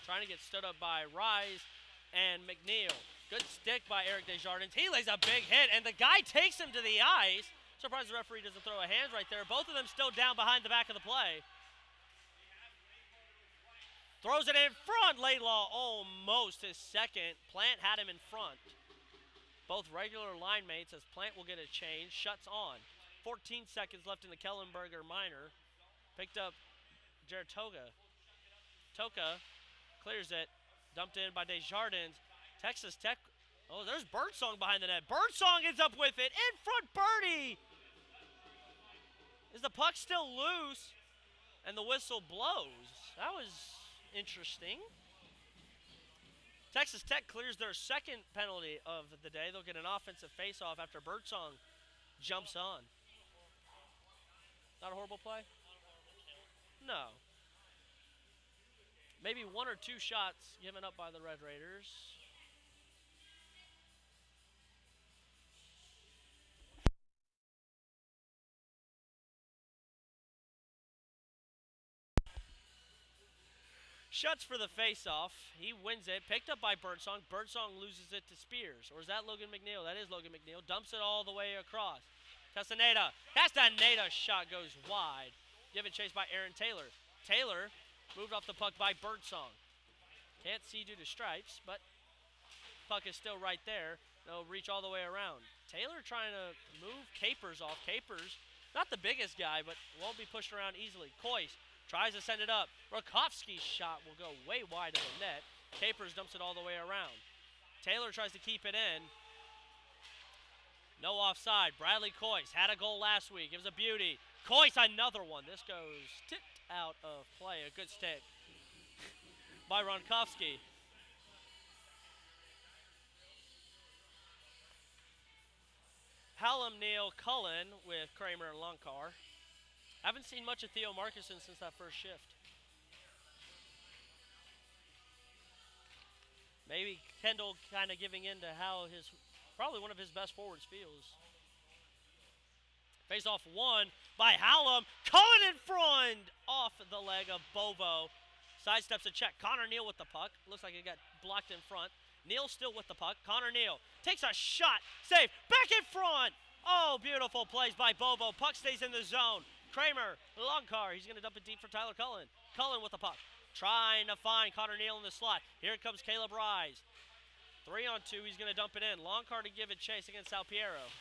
Trying to get stood up by Rise and McNeil. Good stick by Eric Desjardins. He lays a big hit, and the guy takes him to the ice. Surprised the referee doesn't throw a hands right there. Both of them still down behind the back of the play. Throws it in front. Laidlaw almost his second. Plant had him in front. Both regular line mates, as Plant will get a change. Shuts on. 14 seconds left in the Kellenberger minor. Picked up Jared Toga. Toka clears it. Dumped in by Desjardins. Texas Tech Oh, there's Birdsong behind the net. Birdsong ends up with it. In front birdie. Is the puck still loose? And the whistle blows. That was interesting. Texas Tech clears their second penalty of the day. They'll get an offensive faceoff after Birdsong jumps on. Not a horrible play? No. Maybe one or two shots given up by the Red Raiders. Shuts for the face-off. He wins it. Picked up by Birdsong. Birdsong loses it to Spears. Or is that Logan McNeil? That is Logan McNeil. Dumps it all the way across. Castaneda. Castaneda's shot goes wide. Given chase by Aaron Taylor. Taylor moved off the puck by Birdsong. Can't see due to stripes, but puck is still right there. They'll reach all the way around. Taylor trying to move Capers off. Capers, not the biggest guy, but won't be pushed around easily. Coyce tries to send it up. Rakowski's shot will go way wide of the net. Capers dumps it all the way around. Taylor tries to keep it in. No offside. Bradley Coyce had a goal last week. It was a beauty. Coyce, another one. This goes tipped out of play. A good stick by Ronkowski. Hallam, Neal, Cullen with Kramer and Lonkar. Haven't seen much of Theo Markison since that first shift. Maybe Kendall kind of giving in to how probably one of his best forwards feels. Face off one by Hallam. Cullen in front off the leg of Bovo. Sidesteps a check. Connor Neal with the puck. Looks like it got blocked in front. Neal still with the puck. Connor Neal takes a shot. Save. Back in front. Oh, beautiful plays by Bovo. Puck stays in the zone. Kramer, Longcar. He's going to dump it deep for Tyler Cullen. Cullen with the puck. Trying to find Connor Neal in the slot. Here comes Caleb Rise. 3-on-2. He's going to dump it in. Longcar to give it chase against Sal Piero.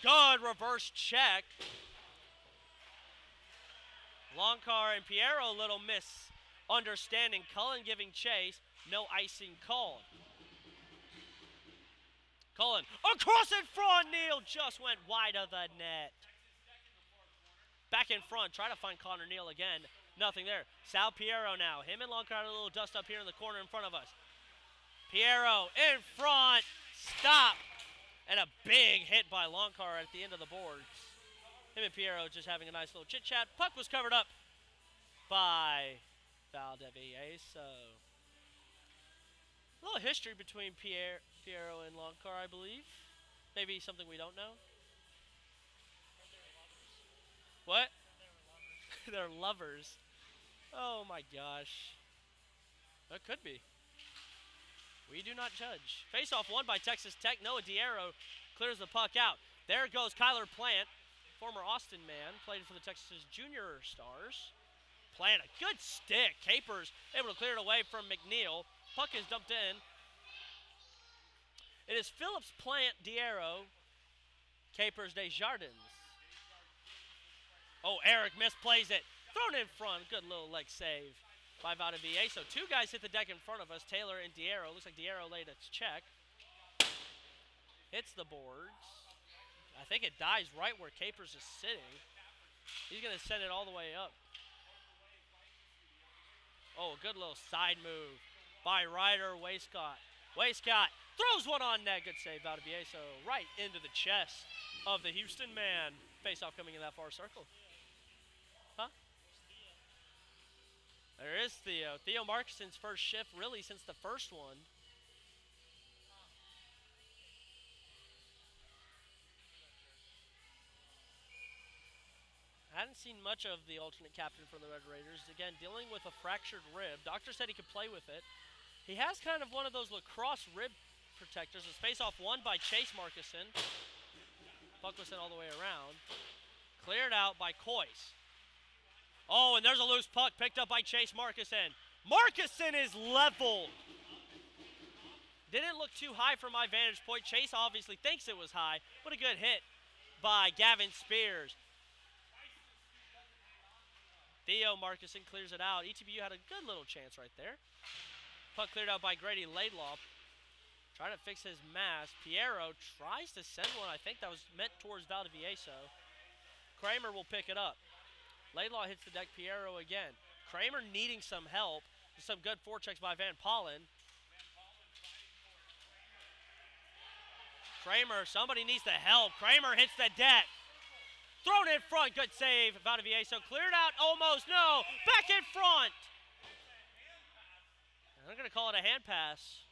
Good reverse check. Longcar and Piero, little misunderstanding. Cullen giving chase. No icing called. Cullen across in front. Neal just went wide of the net. Back in front. Try to find Connor Neal again. Nothing there. Sal Piero now. Him and Longcar a little dust up here in the corner in front of us. Piero in front. Stop. And a big hit by Longcar at the end of the boards. Him and Piero just having a nice little chit-chat. Puck was covered up by Valdivieso. A little history between Piero and Longcar, I believe. Maybe something we don't know. What? They're lovers. Oh my gosh. That could be. We do not judge. Face-off won by Texas Tech. Noah Diero clears the puck out. There goes Kyler Plant, former Austin man, played for the Texas Junior Stars. Plant, a good stick. Capers able to clear it away from McNeil. Puck is dumped in. It is Phillips, Plant, Diero, Capers, Desjardins. Oh, Eric misplays it. Thrown in front. Good little leg save by Valdivieso. Two guys hit the deck in front of us, Taylor and Diero. Looks like Diero laid a check. Hits the boards. I think it dies right where Capers is sitting. He's going to send it all the way up. Oh, a good little side move by Ryder Waistcott. Waistcott throws one on net. Good save, Valdivieso. Right into the chest of the Houston man. Face-off coming in that far circle. Huh? There is Theo. Theo Markison's first shift really since the first one. I hadn't seen much of the alternate captain for the Red Raiders. Again, dealing with a fractured rib. Doctor said he could play with it. He has kind of one of those lacrosse rib protectors. It's face-off won by Chase Markison. Puck was sent all the way around. Cleared out by Coyce. Oh, and there's a loose puck picked up by Chase Markison. Markison is leveled. Didn't look too high from my vantage point. Chase obviously thinks it was high. What a good hit by Gavin Spears. Theo Markison clears it out. ETBU had a good little chance right there. Puck cleared out by Grady Laidlaw. Trying to fix his mask. Piero tries to send one. I think that was meant towards Valdivieso. Kramer will pick it up. Laidlaw hits the deck. Piero again. Kramer needing some help. Some good forechecks by Van Pollen. Kramer, somebody needs to help. Kramer hits the deck. Thrown in front. Good save. Valdivieso cleared out. Almost. No. Back in front. And they're going to call it a hand pass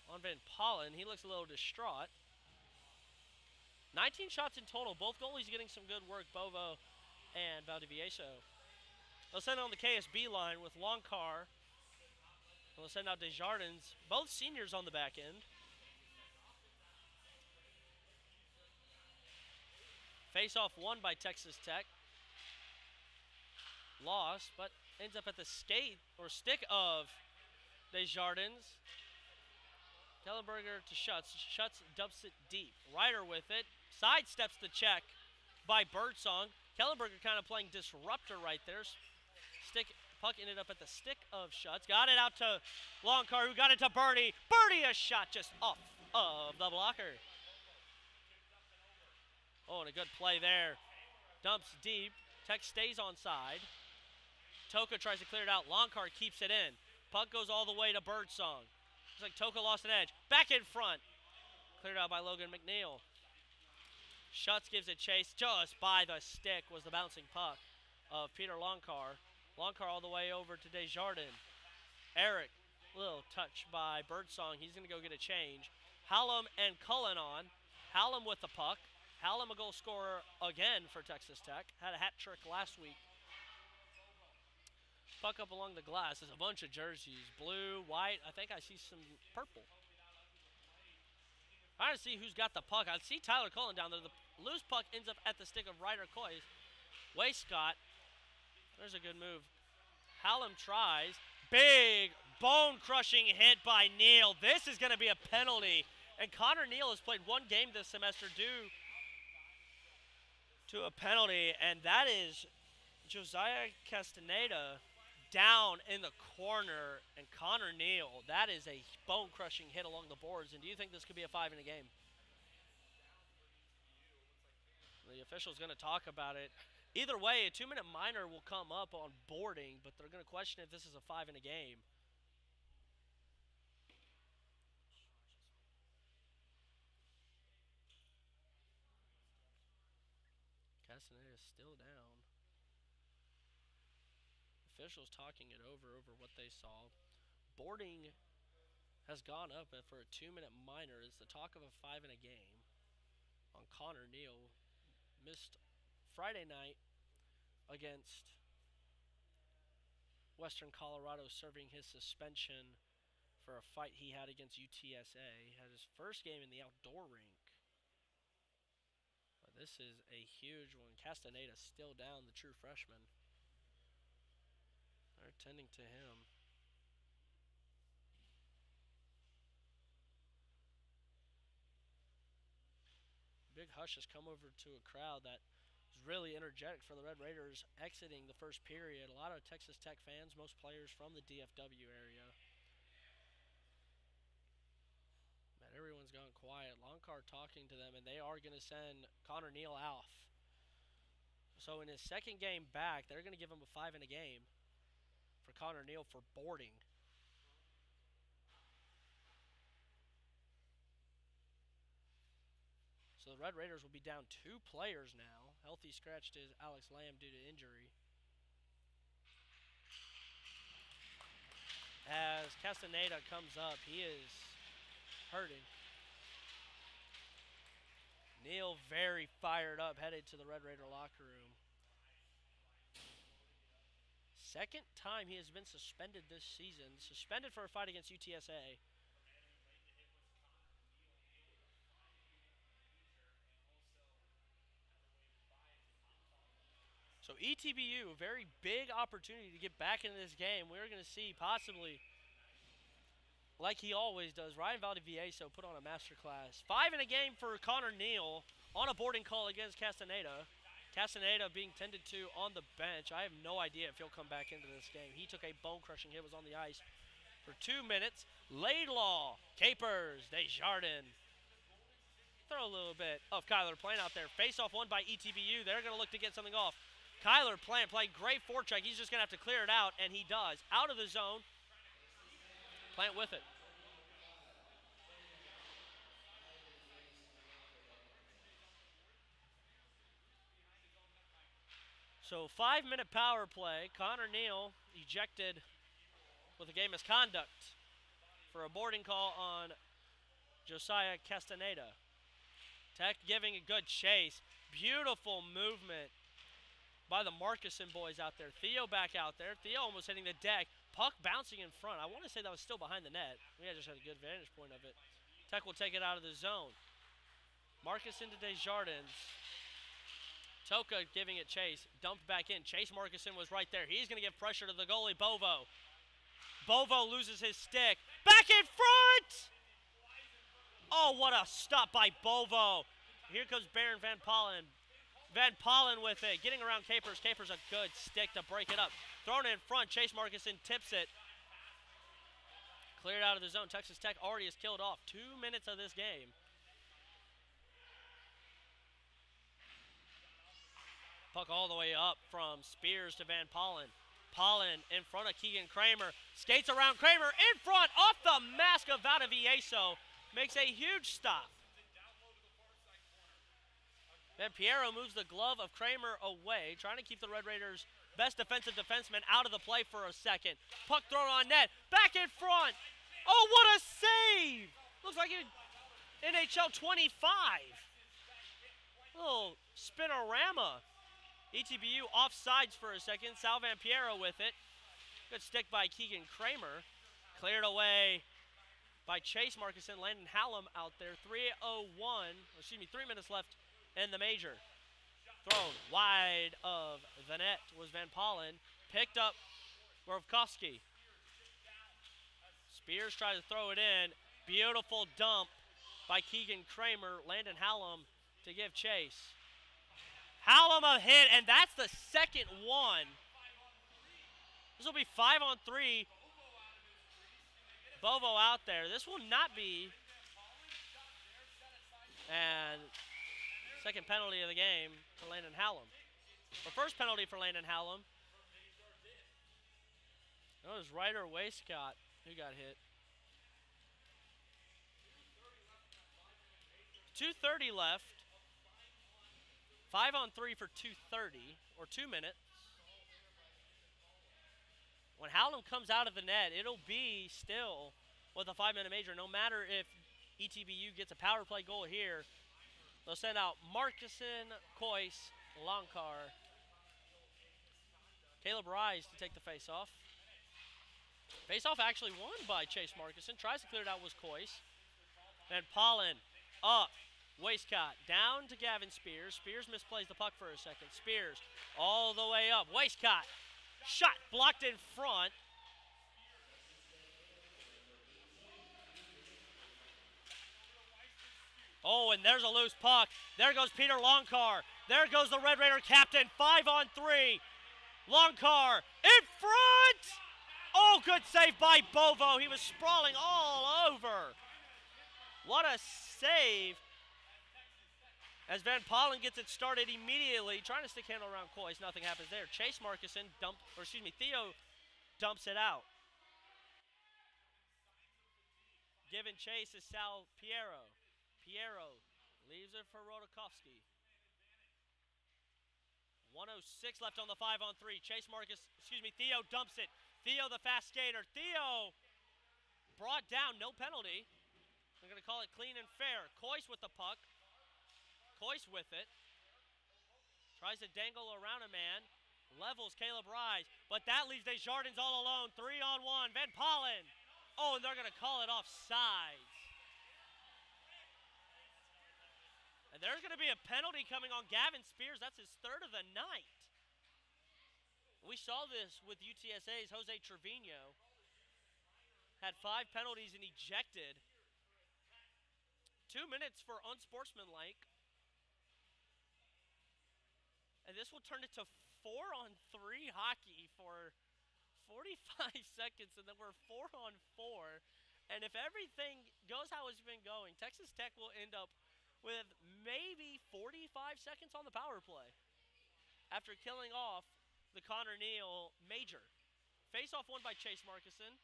on Van Pollen. He looks a little distraught. 19 shots in total. Both goalies getting some good work, Bovo and Valdivieso. They'll send on the KSB line with Longcar. They'll send out Desjardins, both seniors on the back end. Face-off won by Texas Tech. Lost, but ends up at the skate or stick of Desjardins. Kellenberger to Schutz. Schutz dumps it deep. Ryder with it. Sidesteps the check by Birdsong. Kellenberger kind of playing disruptor right there. Puck ended up at the stick of Schutz. Got it out to Longcar, who got it to Birdie. Birdie, a shot just off of the blocker. Oh, and a good play there. Dumps deep. Tech stays on side. Toka tries to clear it out. Longcar keeps it in. Puck goes all the way to Birdsong. Looks like Toka lost an edge. Back in front. Cleared out by Logan McNeil. Schutz gives it chase. Just by the stick was the bouncing puck of Peter Longcar. Longcar all the way over to Desjardins. Eric, little touch by Birdsong. He's going to go get a change. Hallam and Cullinan. Hallam with the puck. Hallam a goal scorer again for Texas Tech. Had a hat trick last week. Puck up along the glass. There's a bunch of jerseys. Blue, white. I think I see some purple. Trying to see who's got the puck. I see Tyler Cullen down there. The loose puck ends up at the stick of Ryder Coy. Waistcott. There's a good move. Hallam tries. Big bone-crushing hit by Neal. This is going to be a penalty. And Connor Neal has played one game this semester due to a penalty. And that is Josiah Castaneda down in the corner. And Connor Neal, that is a bone-crushing hit along the boards. And do you think this could be a 5 in a game? The official's going to talk about it. Either way, a 2-minute minor will come up on boarding, but they're going to question if this is a 5 in a game. Castaneda's still down. Officials talking it over what they saw. Boarding has gone up for a 2-minute minor. It's the talk of a 5 in a game on Connor Neal. Missed Friday night against Western Colorado, serving his suspension for a fight he had against UTSA. Had his first game in the outdoor rink. But this is a huge one. Castaneda still down, the true freshman. They're tending to him. Big hush has come over to a crowd that is really energetic for the Red Raiders exiting the first period. A lot of Texas Tech fans, most players from the DFW area. But everyone's gone quiet. Longcar talking to them, and they are going to send Connor Neal off. So in his second game back, they're going to give him a 5 in a game for Connor Neal for boarding. So the Red Raiders will be down 2 players now. Healthy scratched is Alex Lamb due to injury. As Castaneda comes up, he is hurting. Neal very fired up, headed to the Red Raider locker room. Second time he has been suspended this season. Suspended for a fight against UTSA. So ETBU, a very big opportunity to get back into this game. We're going to see possibly, like he always does, Ryan Valdivieso put on a masterclass. 5 in a game for Connor Neal on a boarding call against Castaneda. Castaneda being tended to on the bench. I have no idea if he'll come back into this game. He took a bone-crushing hit, was on the ice for 2 minutes. Laidlaw, Capers, Desjardins. Throw a little bit of Kyler Plant out there. Face-off won by ETBU. They're going to look to get something off. Kyler Plant playing great forecheck. He's just going to have to clear it out, and he does. Out of the zone. Plant with it. So 5-minute power play. Connor Neal ejected with a game misconduct for a boarding call on Josiah Castaneda. Tech giving a good chase. Beautiful movement by the Marcuson boys out there. Theo back out there. Theo almost hitting the deck. Puck bouncing in front. I want to say that was still behind the net. We just had a good vantage point of it. Tech will take it out of the zone. Marcuson to Desjardins. Toka giving it chase. Dumped back in. Chase Marcuson was right there. He's going to give pressure to the goalie, Bovo. Bovo loses his stick. Back in front! Oh, what a stop by Bovo. Here comes Baron Van Pollen. Van Pollen with it. Getting around Capers. Capers a good stick to break it up. Thrown in front. Chase Marcuson tips it. Cleared out of the zone. Texas Tech already has killed off 2 minutes of this game. Puck all the way up from Spears to Van Pollen. Pollen in front of Keegan Kramer. Skates around Kramer in front. Off the mask of Valdivieso. Makes a huge stop. Then Piero moves the glove of Kramer away, trying to keep the Red Raiders' best defensive defenseman out of the play for a second. Puck thrown on net. Back in front. Oh, what a save! Looks like an NHL 25. Little spinorama. ETBU offsides for a second. Sal Vampiero with it. Good stick by Keegan Kramer. Cleared away by Chase Marcuson. Landon Hallam out there. 3 minutes left in the major. Thrown wide of the net was Van Pollen. Picked up Gorovkovsky. Spears tries to throw it in. Beautiful dump by Keegan Kramer. Landon Hallam to give chase. Hallam a hit, and that's the second one. This will be 5-on-3. Bovo out there. This will not be. And second penalty of the game to Landon Hallam. The first penalty for Landon Hallam. That was Ryder Waistcott who got hit. 2:30 left. 5-on-3 for 2:30, or 2 minutes. When Hallam comes out of the net, it'll be still with a 5-minute major. No matter if ETBU gets a power play goal here, they'll send out Marcuson, Coyce, Lonkar, Caleb Rise to take the face-off. Face-off actually won by Chase Marcuson. Tries to clear it out was Coyce. Then Pollen up. Waistcott down to Gavin Spears. Spears misplays the puck for a second. Spears all the way up. Waistcott. Shot blocked in front. Oh, and there's a loose puck. There goes Peter Lonkar. There goes the Red Raider captain. 5-on-3. Lonkar in front. Oh, good save by Bovo. He was sprawling all over. What a save. As Van Pollen gets it started immediately, trying to stick handle around Coyce. Nothing happens there. Chase Marcuson Theo dumps it out. Giving chase is Sal Piero. Piero leaves it for Rodakovsky. 1:06 left on the 5-on-3. Theo dumps it. Theo the fast skater. Theo brought down, no penalty. They're going to call it clean and fair. Coyce with the puck. Coyce with it. Tries to dangle around a man. Levels Caleb Rise. But that leaves Desjardins all alone. 3-on-1. Van Pollen. Oh, and they're going to call it offsides. And there's going to be a penalty coming on Gavin Spears. That's his third of the night. We saw this with UTSA's Jose Trevino. Had 5 penalties and ejected. 2 minutes for unsportsmanlike. And this will turn into 4-on-3 hockey for 45 seconds, and then we're 4-on-4. And if everything goes how it's been going, Texas Tech will end up with maybe 45 seconds on the power play after killing off the Connor Neal major. Face-off won by Chase Markison,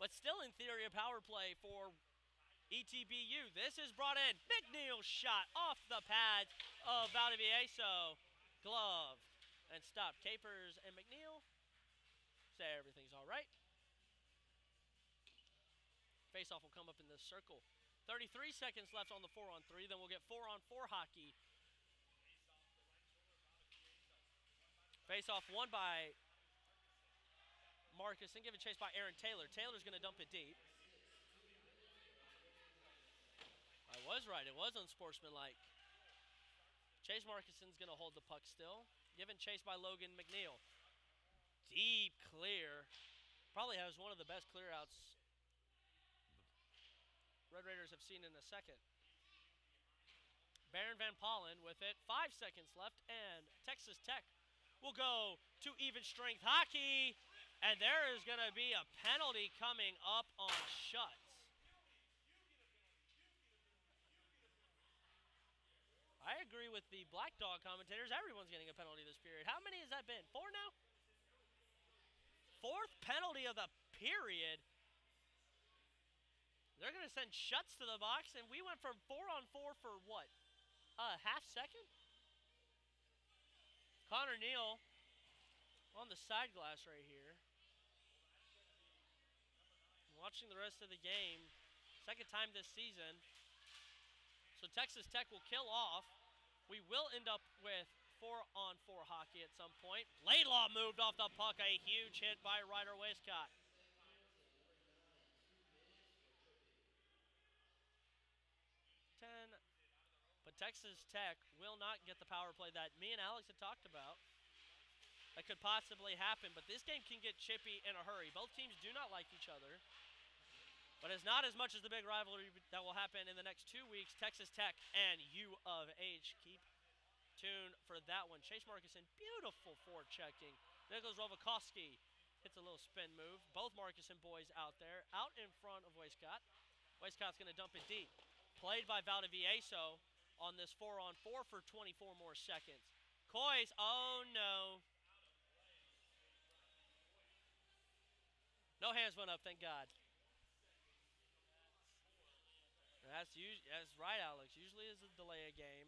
but still in theory a power play for ETBU. This is brought in. McNeil's shot off the pads of Valdivieso. Glove and stopped. Capers and McNeil say everything's all right. Face-off will come up in this circle. 33 seconds left on the 4-on-3. Then we'll get 4-on-4 hockey. Face-off won by Marcus and given chase by Aaron Taylor. Taylor's going to dump it deep. I was right. It was unsportsmanlike. Chase Markison's going to hold the puck still. Given chase by Logan McNeil. Deep clear. Probably has one of the best clear-outs Red Raiders have seen in a second. Baron Van Pollen with it. 5 seconds left, and Texas Tech will go to even strength hockey. And there is going to be a penalty coming up on Schutz. I agree with the Black Dog commentators. Everyone's getting a penalty this period. How many has that been? 4 now? 4th penalty of the period. They're going to send Schutz to the box, and we went from 4-on-4 for what? A half second? Connor Neal on the side glass right here. Watching the rest of the game. Second time this season. So Texas Tech will kill off. We will end up with 4-on-4 hockey at some point. Laidlaw moved off the puck. A huge hit by Ryder Westcott. But Texas Tech will not get the power play that me and Alex had talked about. That could possibly happen, but this game can get chippy in a hurry. Both teams do not like each other. But it's not as much as the big rivalry that will happen in the next 2 weeks. Texas Tech and U of H. Keep tuned for that one. Chase Markison, beautiful forechecking. Nicholas Rovakovsky hits a little spin move. Both Markison boys out there, out in front of Westcott. Westcott's going to dump it deep. Played by Valdivieso on this 4-on-4 for 24 more seconds. Coys, oh no. No hands went up, thank God. That's right, Alex. Usually is a delay a game.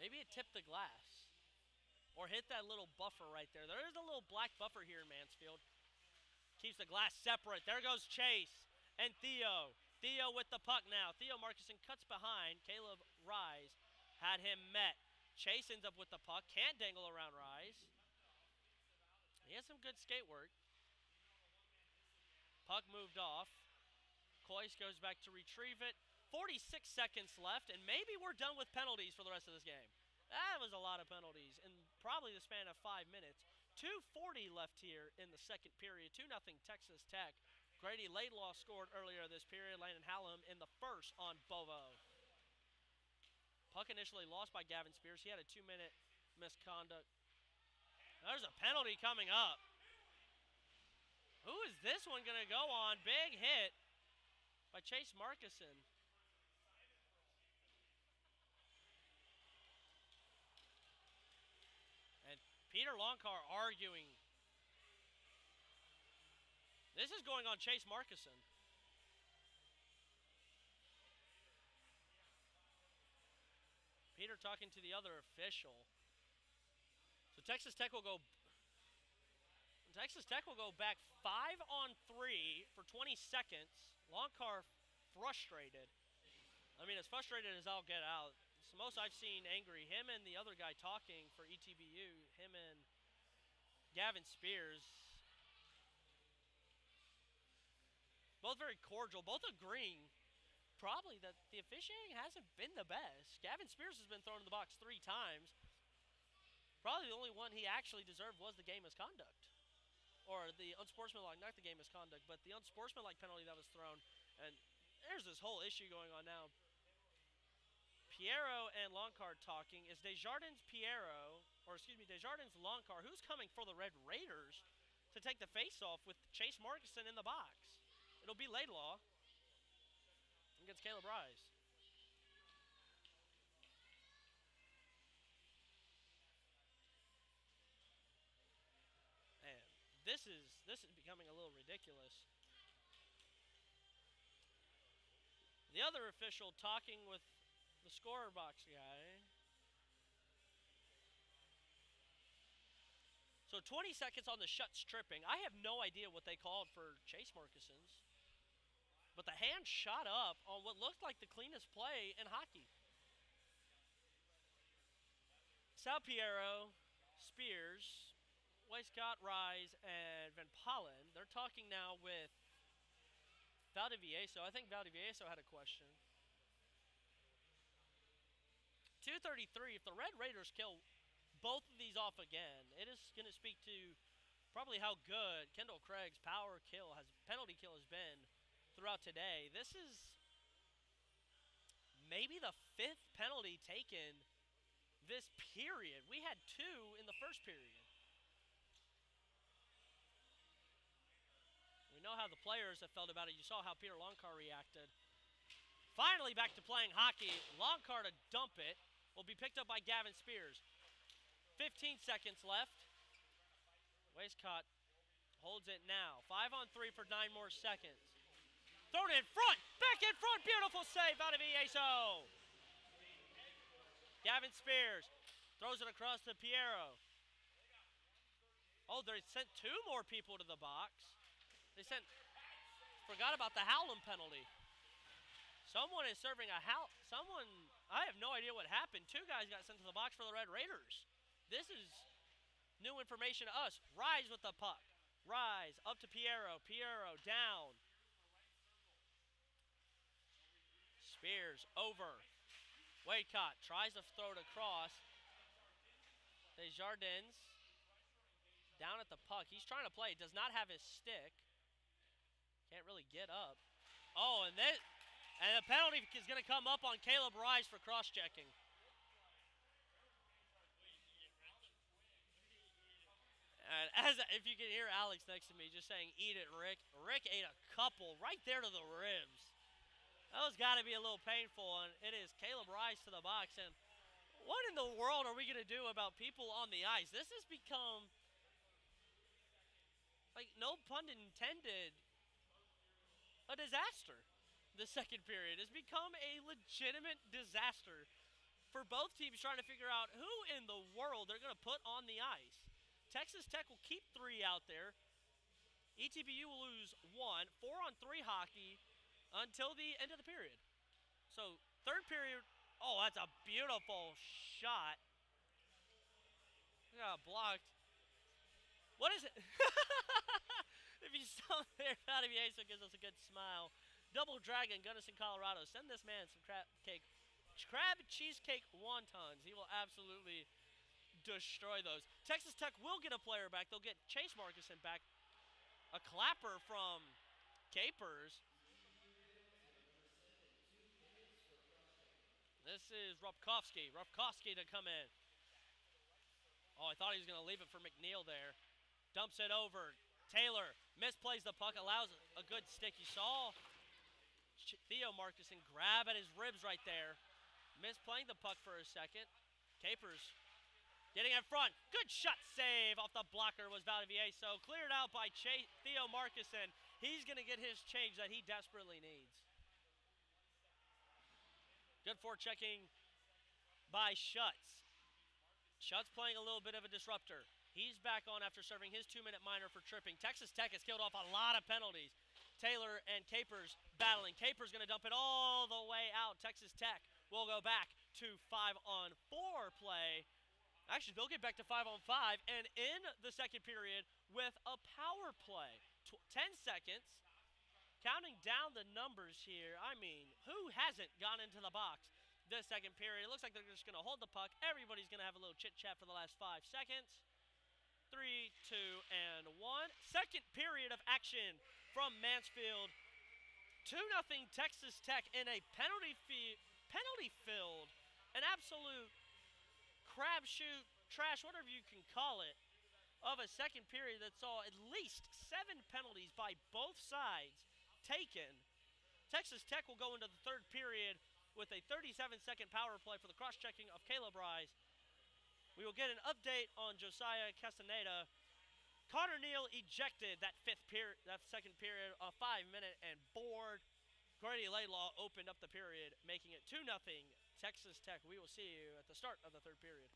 Maybe it tipped the glass. Or hit that little buffer right there. There is a little black buffer here in Mansfield. Keeps the glass separate. There goes Chase and Theo. Theo with the puck now. Theo Markison cuts behind. Caleb Rise had him met. Chase ends up with the puck. Can't dangle around Rise. He has some good skate work. Puck moved off. Coyce goes back to retrieve it. 46 seconds left, and maybe we're done with penalties for the rest of this game. That was a lot of penalties in probably the span of 5 minutes. 2:40 left here in the second period. 2-0 Texas Tech. Grady Laidlaw scored earlier this period. Landon Hallam in the first on Bovo. Puck initially lost by Gavin Spears. He had a 2-minute misconduct. There's a penalty coming up. Who is this one going to go on? Big hit by Chase Markison. And Peter Longcar arguing. This is going on Chase Markison. Peter talking to the other official. So Texas Tech will go back 5-on-3 for 20 seconds. Longcar frustrated. I mean, as frustrated as I'll get out. It's the most I've seen angry. Him and the other guy talking for ETBU, him and Gavin Spears. Both very cordial, both agreeing probably that the officiating hasn't been the best. Gavin Spears has been thrown in the box 3 times. Probably the only one he actually deserved was the game misconduct. Or the unsportsmanlike, not the game misconduct, but the unsportsmanlike penalty that was thrown. And there's this whole issue going on now. Piero and Longcard talking. Is Desjardins Piero or excuse me, Desjardins Longcar, who's coming for the Red Raiders to take the face-off with Chase Markison in the box. It'll be Laidlaw against Caleb Rise. Man, this is becoming a little ridiculous. The other official talking with the scorer box guy. So 20 seconds on the Schuts tripping. I have no idea what they called for Chase Markison's. But the hand shot up on what looked like the cleanest play in hockey. Sal Piero, Spears, Weiscott, Rise, and Van Pollen. They're talking now with Valdivieso. I think Valdivieso had a question. 2:33. If the Red Raiders kill both of these off again, it is going to speak to probably how good Kendall Craig's penalty kill has been throughout today. This is maybe the 5th penalty taken this period. We had 2 in the first period. We know how the players have felt about it. You saw how Peter Longcar reacted. Finally back to playing hockey. Longcar to dump it. Will be picked up by Gavin Spears. 15 seconds left. Weiscott holds it now. 5-on-3 for 9 more seconds. Thrown in front. Back in front. Beautiful save out of Vieso. Gavin Spears throws it across to Piero. Oh, they sent 2 more people to the box. Forgot about the Howland penalty. Someone is serving a I have no idea what happened. 2 guys got sent to the box for the Red Raiders. This is new information to us. Rise with the puck. Rise up to Piero. Piero down. Spears over. Weiscott tries to throw it across. Desjardins down at the puck. He's trying to play. Does not have his stick. Can't really get up. Oh, and the penalty is going to come up on Caleb Rise for cross-checking. And if you can hear Alex next to me just saying, "Eat it, Rick." Rick ate a couple right there to the ribs. Those got to be a little painful, and it is Caleb Rise to the box. And what in the world are we going to do about people on the ice? This has become, like, no pun intended, a disaster. The second period has become a legitimate disaster for both teams trying to figure out who in the world they're going to put on the ice. Texas Tech will keep 3 out there. ETBU will lose 1. 4-on-3 hockey until the end of the period. So, third period. Oh, that's a beautiful shot. Got blocked. What is it? If you saw there, Valdivieso gives us a good smile. Double Dragon, Gunnison, Colorado. Send this man some crab cheesecake wontons. He will absolutely destroy those. Texas Tech will get a player back. They'll get Chase Markison back. A clapper from Capers. This is Rupkowski. Rupkowski to come in. Oh, I thought he was going to leave it for McNeil there. Dumps it over. Taylor misplays the puck, allows a good stick. You saw Theo Markison grab at his ribs right there. Misplaying the puck for a second. Capers getting in front. Good shot save off the blocker was Valdivieso. Cleared out by Theo Markison. He's going to get his change that he desperately needs. Good forechecking by Schuts. Schuts playing a little bit of a disruptor. He's back on after serving his 2-minute minor for tripping. Texas Tech has killed off a lot of penalties. Taylor and Capers battling. Capers going to dump it all the way out. Texas Tech will go back to 5-on-4 play. Actually, they'll get back to 5-on-5 and in the second period with a power play. 10 seconds. Counting down the numbers here, I mean, who hasn't gone into the box this second period? It looks like they're just going to hold the puck. Everybody's going to have a little chit-chat for the last 5 seconds. 3, 2, and 1. Second period of action from Mansfield. 2-0 Texas Tech in a penalty-filled, an absolute crapshoot trash, whatever you can call it, of a second period that saw at least 7 penalties by both sides taken. Texas Tech will go into the third period with a 37-second power play for the cross-checking of Caleb Rice. We will get an update on Josiah Castaneda. Connor Neal ejected that second period, a 5-minute and board. Grady Laidlaw opened up the period, making it 2-0 Texas Tech. We will see you at the start of the third period.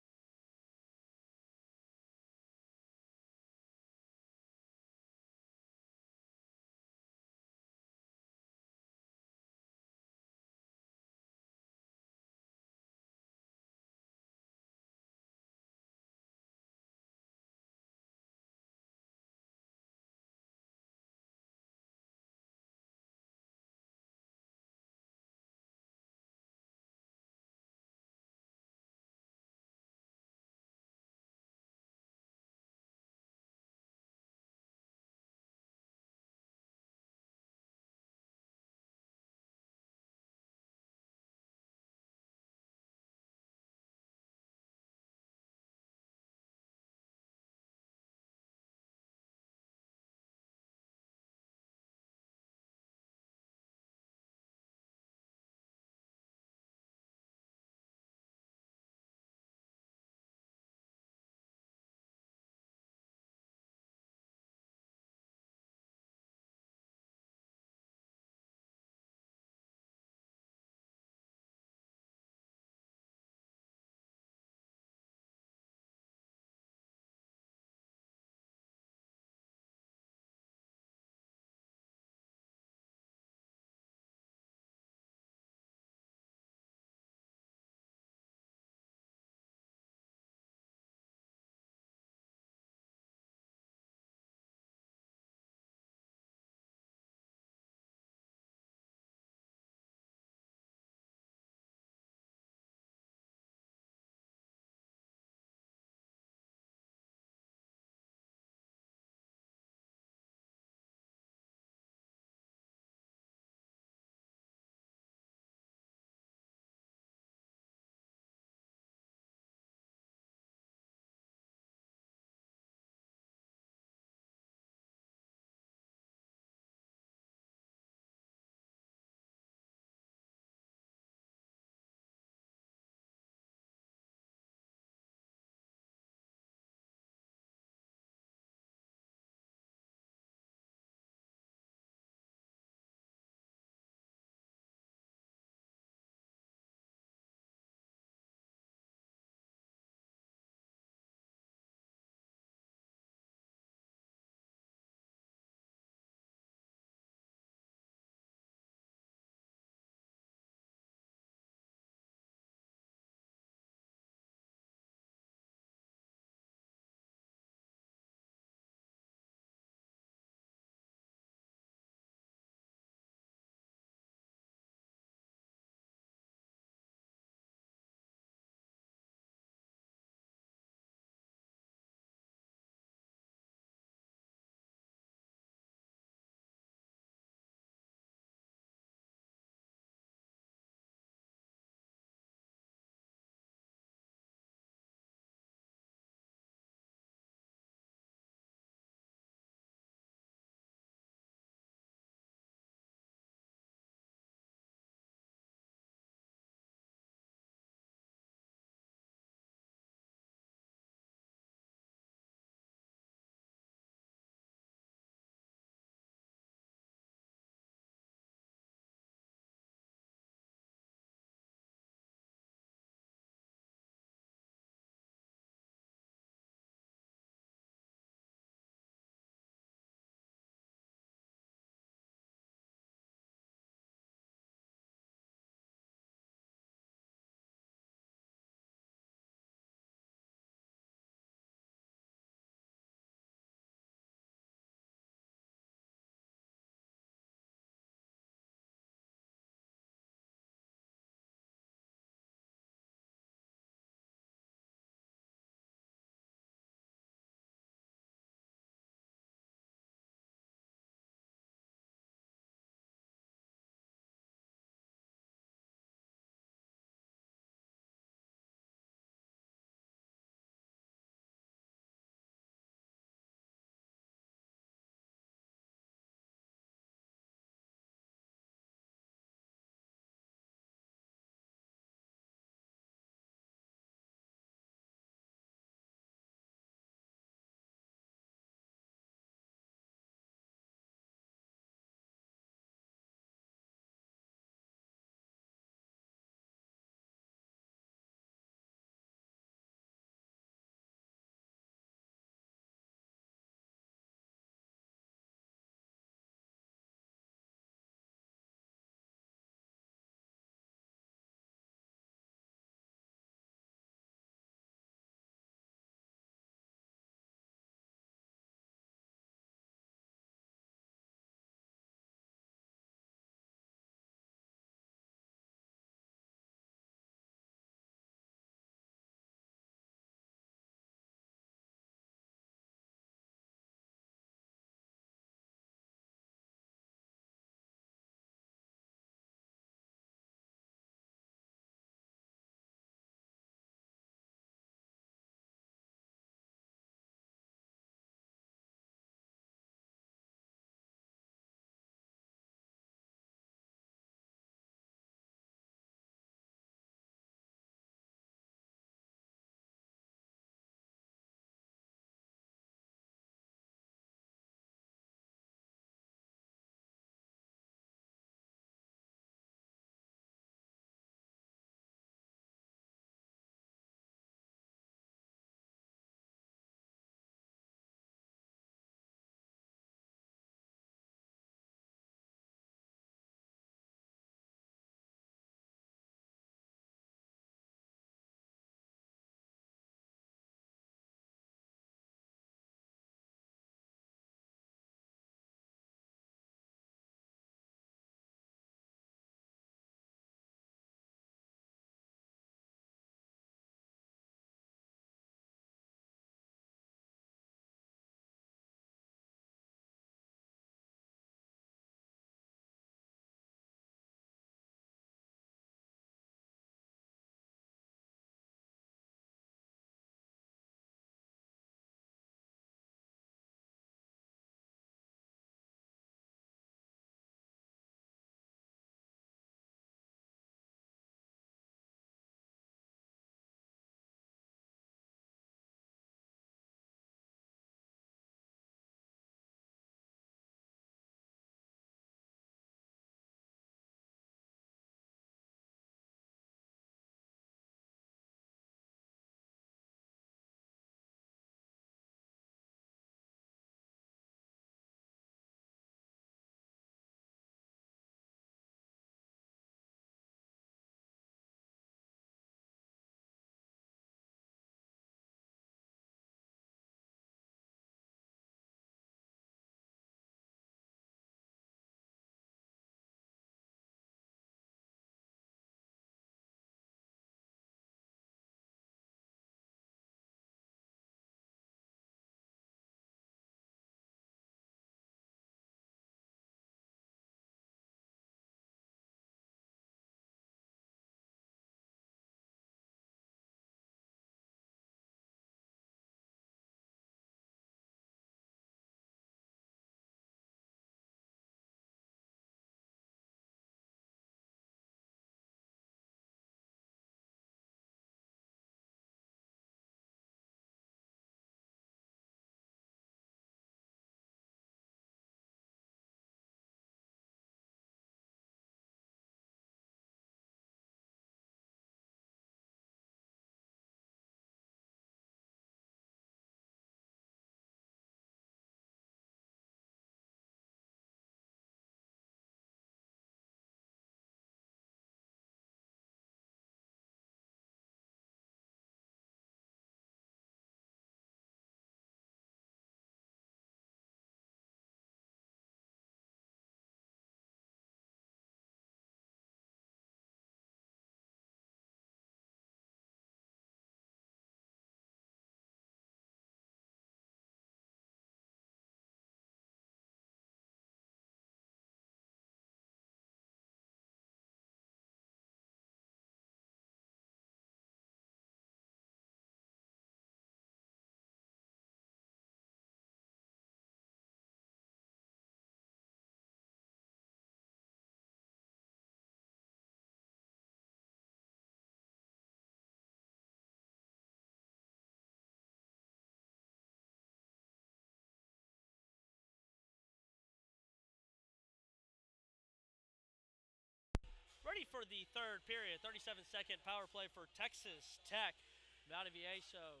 ready for the third period. 37-second power play for Texas Tech. Valdivieso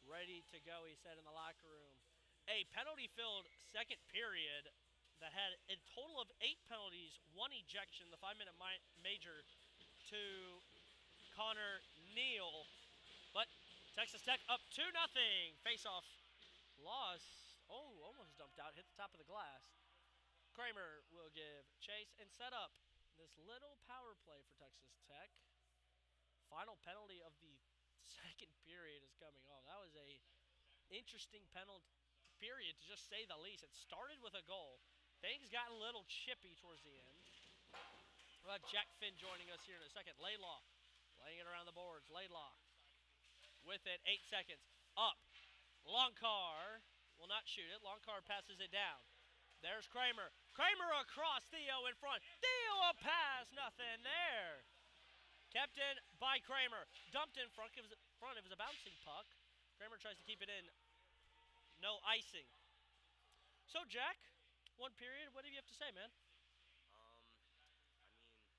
ready to go, he said in the locker room. A penalty-filled second period that had a total of 8 penalties, 1 ejection, the 5-minute major to Connor Neal. But Texas Tech up 2-0. Face-off loss. Oh, almost dumped out. Hit the top of the glass. Kramer will give chase and set up this little power play for Texas Tech. Final penalty of the second period is coming off. That was a interesting penalty period, to just say the least. It started with a goal. Things got a little chippy towards the end. We'll have Jack Finn joining us here in a second. Laidlaw laying it around the boards. Laidlaw with it. 8 seconds. Up. Longcar will not shoot it. Longcar passes it down. There's Kramer. Kramer across. Theo in front. Theo a pass. Nothing there. Kept in by Kramer. Dumped in front. It was a bouncing puck. Kramer tries to keep it in. No icing. So, Jack, one period. What do you have to say, man? I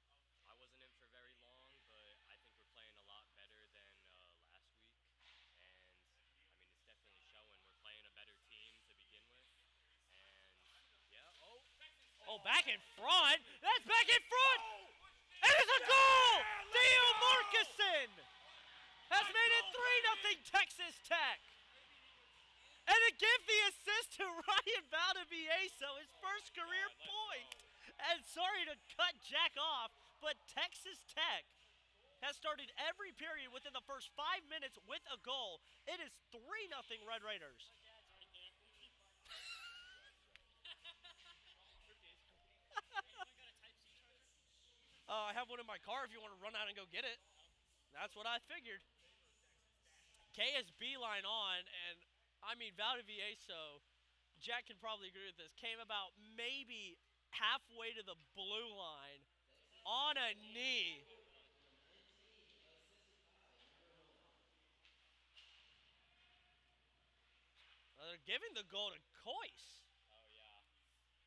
mean, I wasn't in for very long, but I think we're playing a lot better than last week. And, I mean, it's definitely showing. We're playing a better team to begin with. And, yeah, Oh, back in front. That's back in front. And it's a goal. Theo Markison has made it 3-0 Texas Tech. And to give the assist to Ryan Valdivieso, his first career point. And sorry to cut Jack off, but Texas Tech has started every period within the first 5 minutes with a goal. It is 3-0 Red Raiders. I have one in my car if you want to run out and go get it. That's what I figured. KSB line on, and I mean, Valdivieso, Jack can probably agree with this, came about maybe halfway to the blue line on a knee. They're giving the goal to Coyce. Oh, yeah.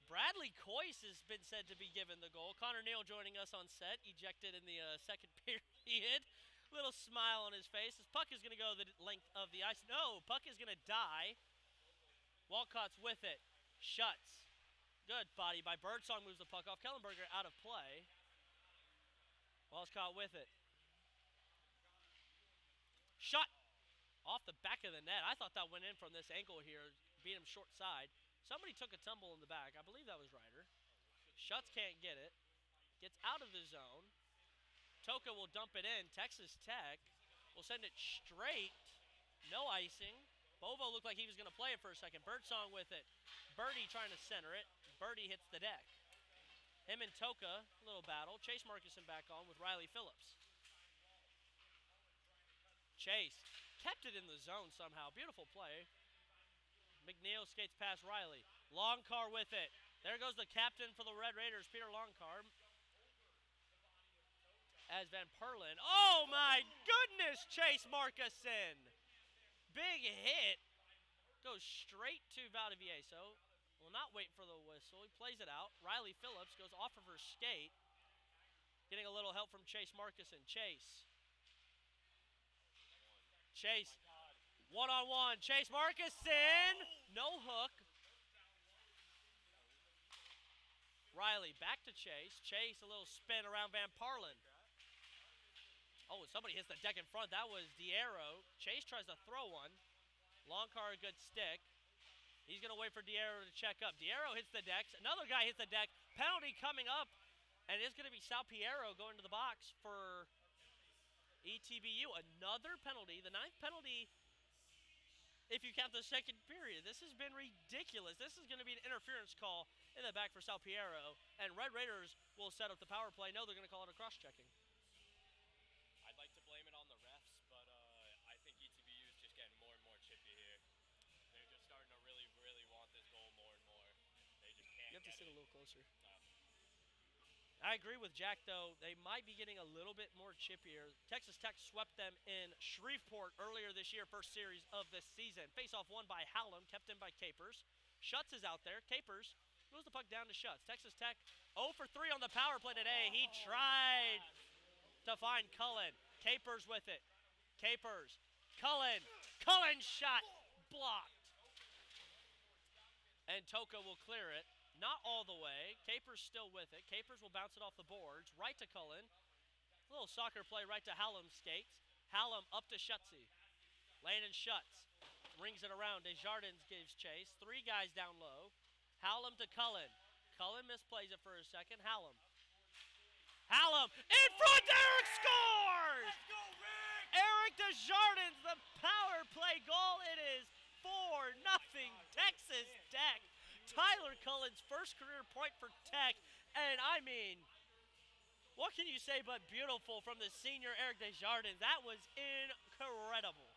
Bradley Coyce has been said to be given the goal. Connor Neal joining us on set, ejected in the second period. Little smile on his face. This puck is going to go the length of the ice. No, puck is going to die. Walcott's with it. Shuts. Good body by Birdsong, moves the puck off. Kellenberger out of play. Walcott with it. Shot off the back of the net. I thought that went in from this angle here. Beat him short side. Somebody took a tumble in the back. I believe that was Ryder. Shuts can't get it. Gets out of the zone. Toka will dump it in. Texas Tech will send it straight. No icing. Bovo looked like he was going to play it for a second. Birdsong with it. Birdie trying to center it. Birdie hits the deck. Him and Toka, a little battle. Chase Markison back on with Riley Phillips. Chase kept it in the zone somehow. Beautiful play. McNeil skates past Riley. Longcar with it. There goes the captain for the Red Raiders, Peter Longcar. As Van Perlin. Oh my goodness, Chase Markison. Big hit. Goes straight to Valdivieso. Will not wait for the whistle. He plays it out. Riley Phillips goes off of her skate. Getting a little help from Chase Markison. Chase. One-on-one. Chase Markison. No hook. Riley back to Chase. Chase, a little spin around Van Parlin. Oh, somebody hits the deck in front. That was Diero. Chase tries to throw one. Longcar, a good stick. He's going to wait for Diero to check up. Diero hits the deck. Another guy hits the deck. Penalty coming up. And it's going to be Sal Piero going to the box for ETBU. Another penalty. The 9th penalty, if you count the second period. This has been ridiculous. This is going to be an interference call in the back for Sal Piero. And Red Raiders will set up the power play. No, they're going to call it a cross-checking. I'd like to blame it on the refs, but I think ETBU is just getting more and more chippy here. They're just starting to really, really want this goal more and more. They just can't. You have to sit it. a little closer. I agree with Jack, though. They might be getting a little bit more chippier. Texas Tech swept them in Shreveport earlier this year, first series of this season. Face-off won by Hallam, kept in by Capers. Schutz is out there. Capers Moves the puck down to Schutz. Texas Tech 0 for 3 on the power play today. He tried to find Cullen. Capers with it. Capers. Cullen. Cullen shot. Blocked. And Toka will clear it. Not all the way. Capers still with it. Capers will bounce it off the boards. Right to Cullen. A little soccer play right to Hallam skates. Hallam up to Schutzy. Landon Schutz. Rings it around. Desjardins gives chase. 3 guys down low. Hallam to Cullen. Cullen misplays it for a second. Hallam. Hallam in front. Eric scores! Let's go, Rick! Eric Desjardins, the power play goal. It is 4-0 Texas Tech. Tyler Cullen's first career point for Tech. And I mean, what can you say but beautiful from the senior Eric Desjardins? That was incredible.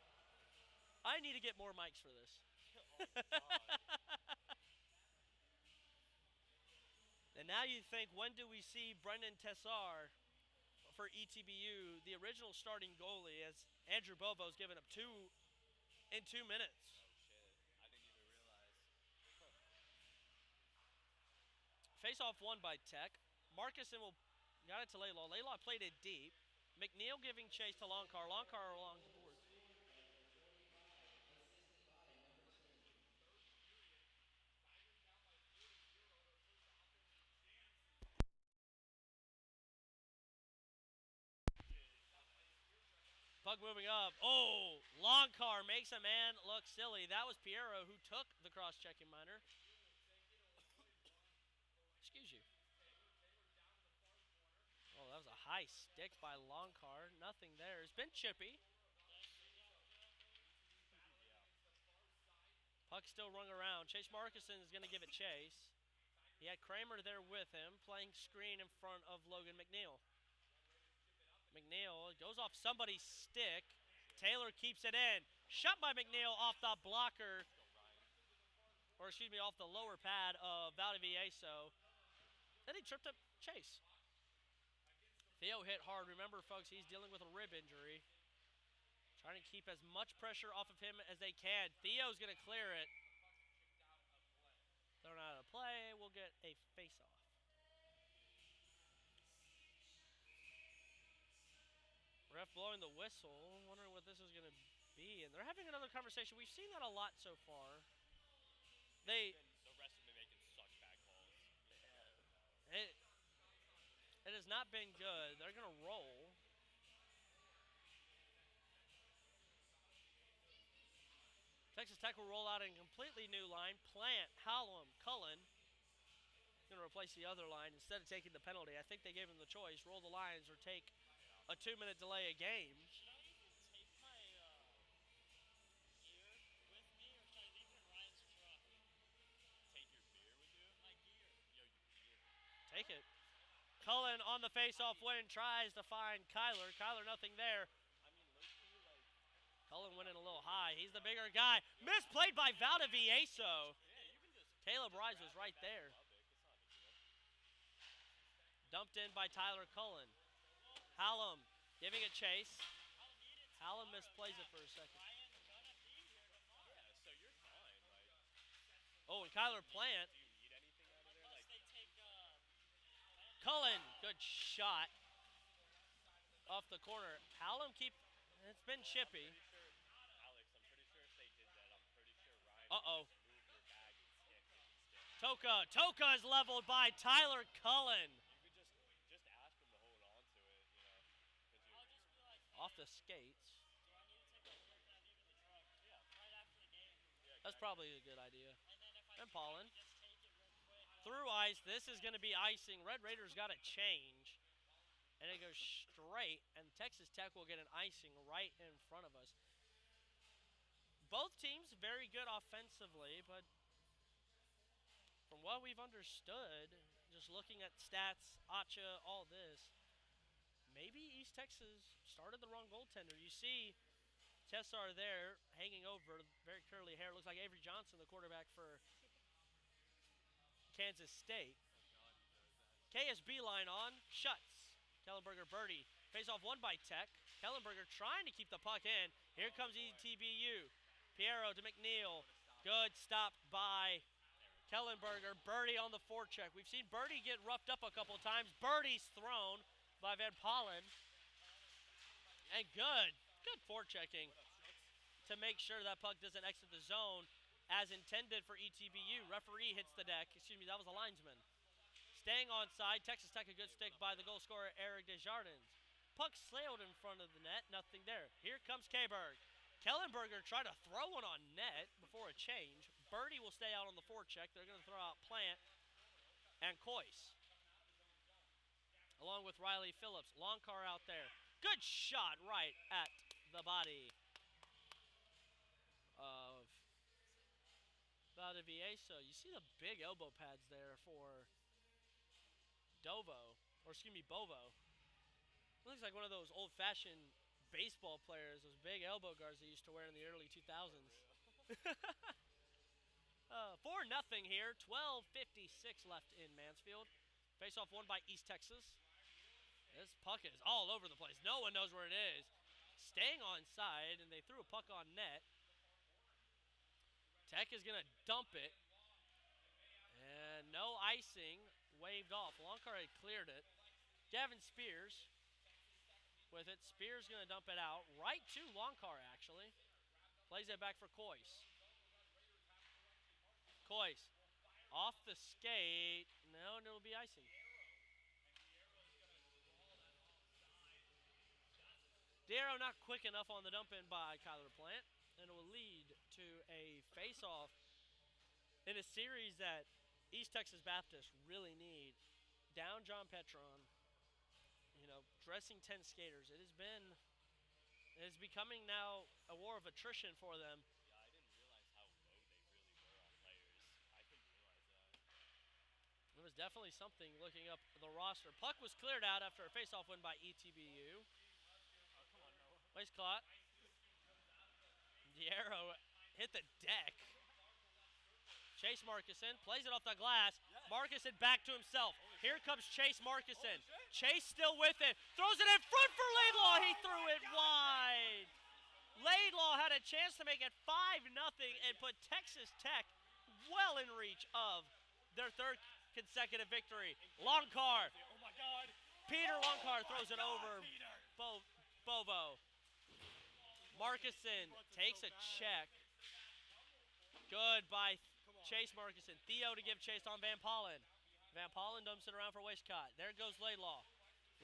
I need to get more mics for this. And now you think, when do we see Brendan Tessar for ETBU, the original starting goalie, as Andrew Bovo's given up 2 in 2 minutes? Oh shit! I didn't even realize. Face-off won by Tech. Marcuson will got it to Laylaw. Laylaw played it deep. McNeil giving chase to Longcar. Longcar along the boards. Puck moving up. Oh, Longcar makes a man look silly. That was Piero who took the cross-checking minor. Excuse you. Oh, that was a high stick by Longcar. Nothing there. It's been chippy. Puck still rung around. Chase Marcuson is going to give it chase. He had Kramer there with him, playing screen in front of Logan McNeil. McNeil goes off somebody's stick. Taylor keeps it in. Shot by McNeil off the blocker. Or excuse me, off the lower pad of Valdivieso. Then he tripped up Chase. Theo hit hard. Remember, folks, he's dealing with a rib injury. Trying to keep as much pressure off of him as they can. Theo's going to clear it. Thrown out of play. We'll get a face-off. Ref blowing the whistle, wondering what this is going to be. And they're having another conversation. We've seen that a lot so far. The rest have been making such bad calls. It has not been good. They're going to roll. Texas Tech will roll out a completely new line. Plant, Hallam, Cullen. Going to replace the other line instead of taking the penalty. I think they gave him the choice. Roll the lines or take a 2-minute delay a game. Should I even take my gear with me, or should I leave it in Ryan's truck? Take your beer with you? My gear. Yo, your beer. Take it. Cullen on the face-off win, tries to find Kyler. Kyler, nothing there. I mean, low-key, like... Cullen went in a little high. He's the bigger guy. Misplayed by Valdivieso. Yeah, you can just... Caleb Rise was right there. It's not a big deal. Dumped in by Tyler Cullen. Hallam giving it chase. Hallam misplays it for a second. Ryan's gonna be here tomorrow. Yeah, so you're fine. Like, Oh, and Kyler Plant. do you need anything out of there? Unless Like, they take Cullen, good shot. Off the corner. Hallam it's been chippy. Alex, I'm pretty sure if they did that, I'm pretty sure Ryan Uh-oh. would just move your bag and stick. Toka is leveled by Tyler Cullen. You could just ask him to hold on to it, you know. 'Cause I'll just be like, Off the skates. do I need to take a look at leave in the truck? Yeah. Right after the game. That's probably a good idea. And then if I And do, I Pollen. can just take it real quick. Through ice, this is going to be icing. Red Raiders got a change. And it goes straight, and Texas Tech will get an icing right in front of us. Both teams very good offensively, but from what we've understood, just looking at stats, ACHA, all this, maybe East Texas started the wrong goaltender. You see Tessar there hanging over, very curly hair. Looks like Avery Johnson, the quarterback for Kansas State. KSB line on, Schutz. Kellenberger birdie. Face-off won by Tech. Kellenberger trying to keep the puck in. Here comes ETBU. Piero to McNeil. Good stop by Kellenberger, Birdie on the forecheck. We've seen Birdie get roughed up a couple of times. Birdie's thrown by Van Pollen. And good forechecking to make sure that puck doesn't exit the zone as intended for ETBU. Referee hits the deck. Excuse me, that was a linesman. Staying onside, Texas Tech a good stick by the goal scorer, Eric Desjardins. Puck sailed in front of the net, nothing there. Here comes K-Berg. Kellenberger tried to throw one on net before a change. Birdie will stay out on the forecheck. They're going to throw out Plant and Coyce, along with Riley Phillips. Long car out there. Good shot right at the body of Valdivieso. You see the big elbow pads there for Bovo. Looks like one of those old-fashioned baseball players, those big elbow guards they used to wear in the early 2000s. 4-0 here. 12:56 left in Mansfield. Face-off won by East Texas. This puck is all over the place. No one knows where it is. Staying on side, and they threw a puck on net. Tech is going to dump it. And no icing. Waved off. Longcar had cleared it. Gavin Spears with it. Spears going to dump it out. Right to Longcar, actually. Plays it back for Coyce. Coyce off the skate. No, and it'll be icing. Darrow not quick enough on the dump in by Kyler Plant, and it will lead to a face-off in a series that East Texas Baptist really need. Down John Petron, dressing 10 skaters. It is becoming now a war of attrition for them. Yeah, I didn't realize how low they really were on players. I didn't realize that. It was definitely something looking up the roster. Puck was cleared out after a face-off win by ETBU. Waste caught. Darrow hit the deck. Chase Markison plays it off the glass. Markison back to himself. Here comes Chase Markison. Chase still with it. Throws it in front for Laidlaw. He threw it wide. Laidlaw had a chance to make it 5-0 and put Texas Tech well in reach of their third consecutive victory. Longcar. Oh my God. Peter Longcar throws it over Bovo. Markison takes a check. Good by Chase Markison. Theo to give chase on Van Pollen. Van Pollen dumps it around for Westcott. There goes Laidlaw.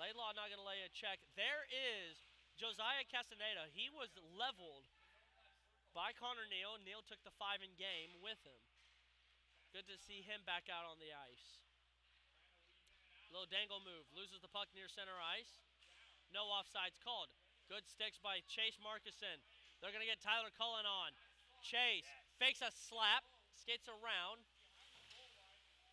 Laidlaw not going to lay a check. There is Josiah Castaneda. He was leveled by Connor Neal. Neal took the 5 in game with him. Good to see him back out on the ice. Little dangle move. Loses the puck near center ice. No offsides called. Good sticks by Chase Markison. They're going to get Tyler Cullen on. Chase fakes a slap. Skates around.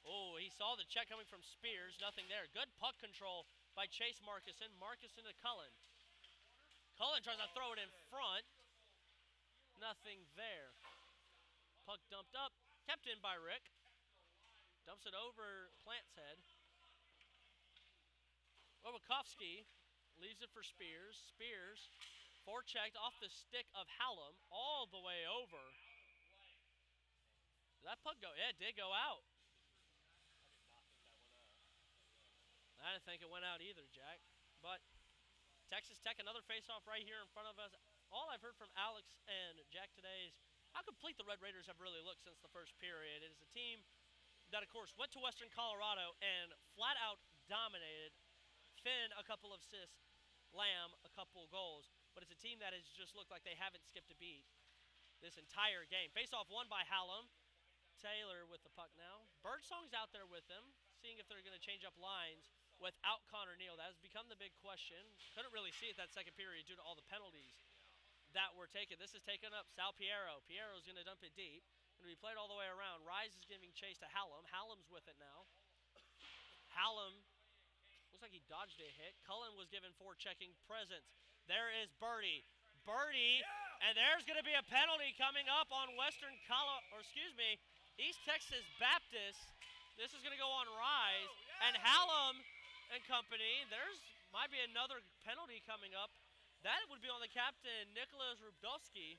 Oh, he saw the check coming from Spears. Nothing there. Good puck control by Chase Markison. Markison to Cullen. Cullen tries to throw it in front. Nothing there. Puck dumped up. Kept in by Rick. Dumps it over Plant's head. Wawakovsky leaves it for Spears. Spears forechecked off the stick of Hallam all the way over. Did that puck go? Yeah, it did go out. I didn't think it went out either, Jack. But Texas Tech, another face-off right here in front of us. All I've heard from Alex and Jack today is how complete the Red Raiders have really looked since the first period. It is a team that, of course, went to Western Colorado and flat-out dominated. Finn, a couple of assists. Lamb, a couple goals. But it's a team that has just looked like they haven't skipped a beat this entire game. Face-off won by Hallam. Taylor with the puck now. Birdsong's out there with them, seeing if they're going to change up lines without Connor Neal. That has become the big question. Couldn't really see it that second period due to all the penalties that were taken. This is taken up. Sal Piero. Piero's going to dump it deep. Going to be played all the way around. Rise is giving chase to Hallam. Hallam's with it now. Hallam looks like he dodged a hit. Cullen was given forechecking presence. There is Birdie. And there's going to be a penalty coming up on East Texas Baptist. This is going to go on Rise. And Hallam and company, might be another penalty coming up. That would be on the captain, Nicholas Rubdowski.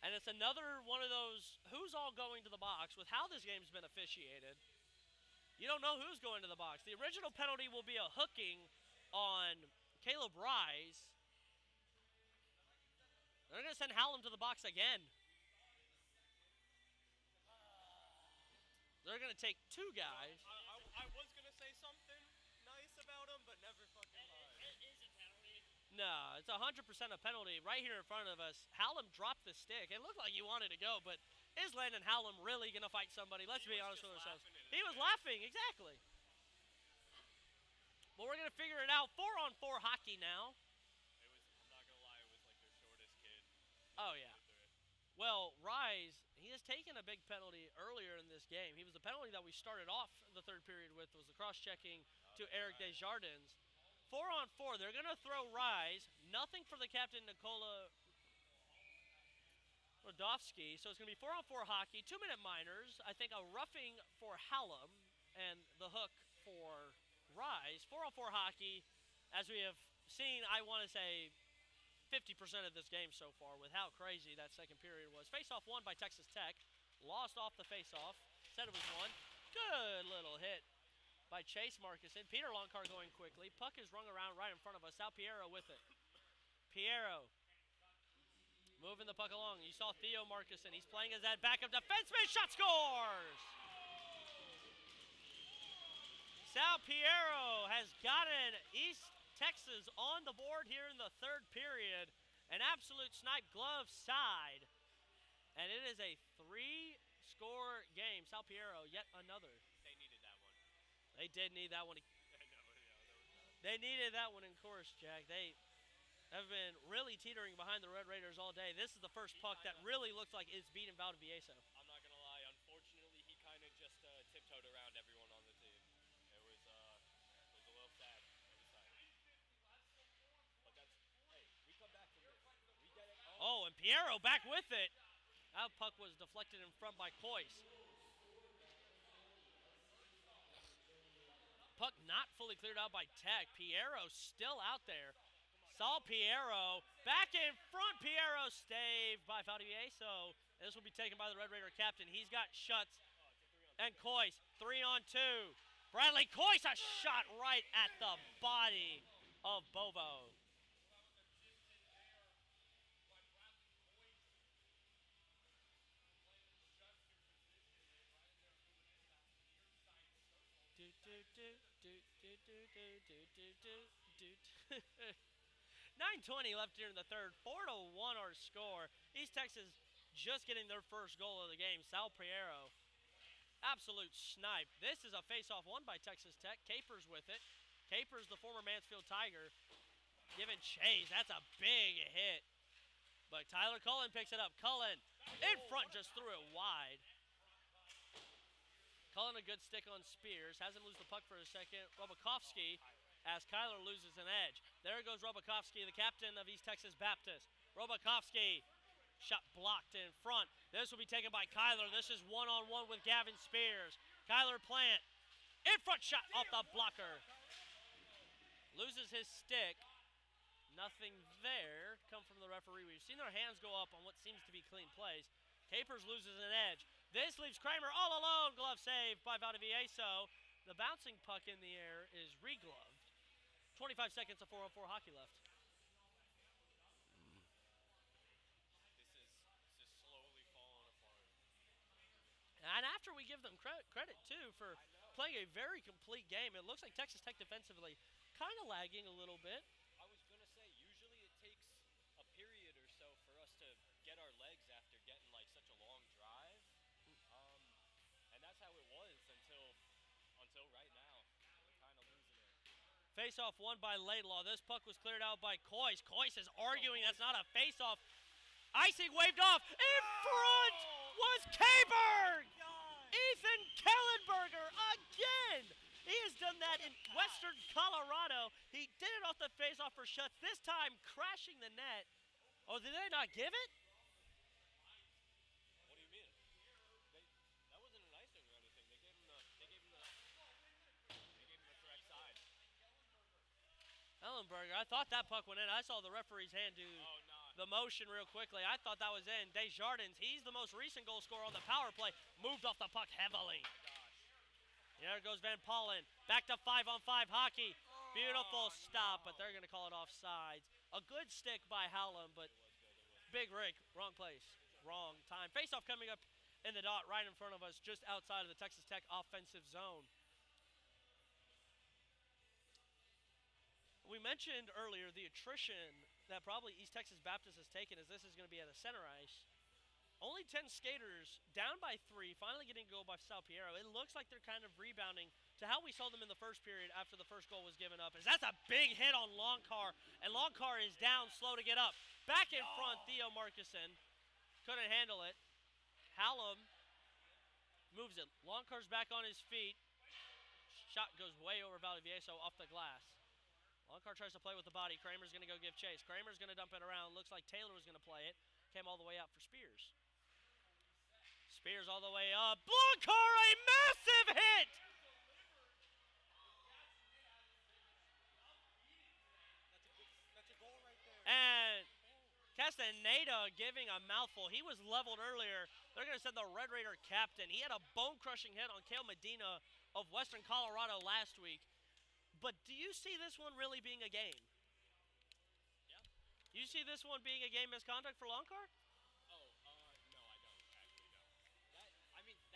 And it's another one of those who's all going to the box with how this game's been officiated. You don't know who's going to the box. The original penalty will be a hooking on Caleb Rise. They're going to send Hallam to the box again. They're going to take two guys. I was gonna say something nice about him, but never fucking mind. It is a penalty. No, it's 100% a penalty right here in front of us. Hallam dropped the stick. It looked like he wanted to go, but is Landon Hallam really going to fight somebody? Let's be honest with ourselves. He was laughing, exactly. Well, we're going to figure it out. 4-on-4 hockey now. I'm not gonna lie, it was like their shortest kid. Oh, yeah. Well, Rise, he has taken a big penalty earlier in this game. He was the penalty that we started off the third period with, was the cross-checking to Eric Desjardins. 4-on-4, they're going to throw Rise. Nothing for the captain, Nikola Rodofsky. So it's going to be 4-on-4 hockey, 2-minute minors. I think a roughing for Hallam and the hook for Rise. 4-on-4 hockey, as we have seen, I want to say 50% of this game so far with how crazy that second period was. Face-off won by Texas Tech. Lost off the face-off. Said it was won. Good little hit by Chase Marcuson. Peter Longcar going quickly. Puck is rung around right in front of us. Sal Piero with it. Piero moving the puck along. You saw Theo Marcuson. He's playing as that backup defenseman. Shot scores! Sal Piero has gotten East Texas on the board here in the third period. An absolute snipe glove side. And it is a 3-score game. Sal Piero, yet another. They needed that one. They did need that one. I know, yeah, that was bad. They needed that one in course, Jack. They have been really teetering behind the Red Raiders all day. This is the first puck that really looks like it's beating Valdivieso. I'm not gonna lie, unfortunately, he kind of just tiptoed around everyone on the team. It was a little sad. But that's, hey, we come back from this. We get it. Oh, and Piero back with it. That puck was deflected in front by Coyce. Puck not fully cleared out by Tech. Piero still out there. Saw Piero back in front. Piero saved by Valdivieso. This will be taken by the Red Raider captain. He's got Schutz and Coyce. 3-on-2. Bradley Coyce, a shot right at the body of Bovo. Do, do, do, do, do, do, do, do, do, do. 9:20 left here in the third. 4-1 our score. East Texas just getting their first goal of the game. Sal Piero, absolute snipe. This is a face-off won by Texas Tech. Capers with it. Capers, the former Mansfield Tiger, giving chase. That's a big hit. But Tyler Cullen picks it up. Cullen in front, just threw it wide. Cullen a good stick on Spears. Has him lose the puck for a second. Robakovsky as Kyler loses an edge. There goes Robakovsky, the captain of East Texas Baptist. Robakovsky, shot blocked in front. This will be taken by Kyler. This is one-on-one with Gavin Spears. Kyler Plant, in front shot off the blocker. Loses his stick. Nothing there. Come from the referee. We've seen their hands go up on what seems to be clean plays. Capers loses an edge. This leaves Kramer all alone. Glove saved by Valdivieso. The bouncing puck in the air is regloved. 25 seconds of 4-on-4 hockey left. This is slowly falling apart. And after we give them credit too for playing a very complete game, it looks like Texas Tech defensively kind of lagging a little bit. I was going to say, usually it takes a period or so for us to get our legs after getting like such a long drive. And that's how it was until right now. We're kind of losing it. Face-off won by Laidlaw. This puck was cleared out by Coyce. Coyce is arguing that's not a face-off. Icing waved off. In front was K-Berg! Ethan Kellenberger again! He has done that in Western Colorado. He did it off the face-off for Schutz, this time crashing the net. Oh, did they not give it? What do you mean? That wasn't an icing or anything. They gave him the correct side. Ellenberger, I thought that puck went in. I saw the referee's hand do. Oh, nah, the motion real quickly. I thought that was in. Desjardins, he's the most recent goal scorer on the power play. Moved off the puck heavily. There goes Van Pollen. Back to 5-on-5 hockey. Beautiful stop, but they're going to call it offsides. A good stick by Hallam, but Big Rick, wrong place, wrong time. Face-off coming up in the dot right in front of us, just outside of the Texas Tech offensive zone. We mentioned earlier the attrition that probably East Texas Baptist has taken, as this is going to be at a center ice. Only 10 skaters, down by 3, finally getting a goal by Sal Piero. It looks like they're kind of rebounding to how we saw them in the first period after the first goal was given up. As that's a big hit on Longcar, and Longcar is down, slow to get up. Back in front, Theo Markison couldn't handle it. Hallam moves it. Longcar's back on his feet. Shot goes way over Valdivieso off the glass. Longcar tries to play with the body. Kramer's going to go give chase. Kramer's going to dump it around. Looks like Taylor was going to play it. Came all the way out for Spears. Spears all the way up. Longcar, a massive hit! That's a goal right there. And Castaneda giving a mouthful. He was leveled earlier. They're going to send the Red Raider captain. He had a bone-crushing hit on Cale Medina of Western Colorado last week. But do you see this one really being a game? Yeah. You see this one being a game misconduct for Longcar? Oh, no, I don't. Actually, no.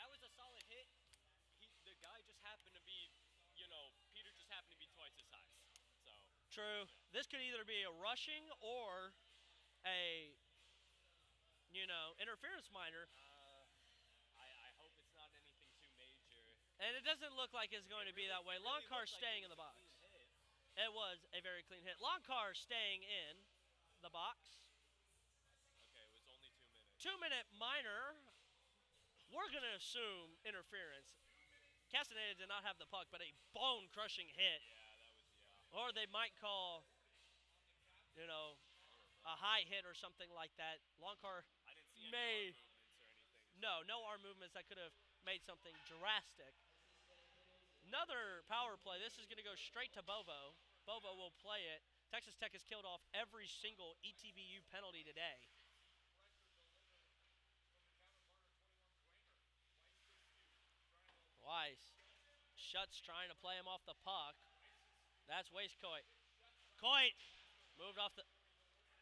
That was a solid hit. The guy just happened to be, Peter just happened to be twice his size. So. True. This could either be a rushing or a, interference minor. I hope it's not anything too major. And it doesn't look like it's going to be that way. Longcar staying in the box. It was a very clean hit. Longcar staying in the box. Okay, it was only 2 minutes. 2-minute minor. We're going to assume interference. Castaneda did not have the puck, but a bone-crushing hit. Yeah, that was, Or they might call, a high hit or something like that. Longcar I didn't see any may. arm movements or anything. No arm movements that could have made something drastic. Another power play. This is going to go straight to Bovo. Bovo will play it. Texas Tech has killed off every single ETBU penalty today. Weiss. Schutz trying to play him off the puck. That's Wastecoit. Coit moved off the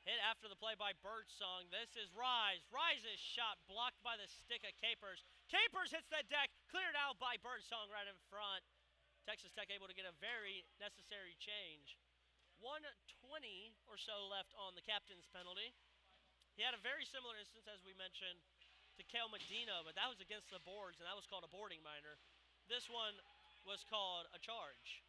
hit after the play by Birdsong. This is Rise. Rise's shot blocked by the stick of Capers. Capers hits the deck, cleared out by Birdsong right in front. Texas Tech able to get a very necessary change. 1:20 or so left on the captain's penalty. He had a very similar instance, as we mentioned, to Cale Medina, but that was against the boards, and that was called a boarding minor. This one was called a charge.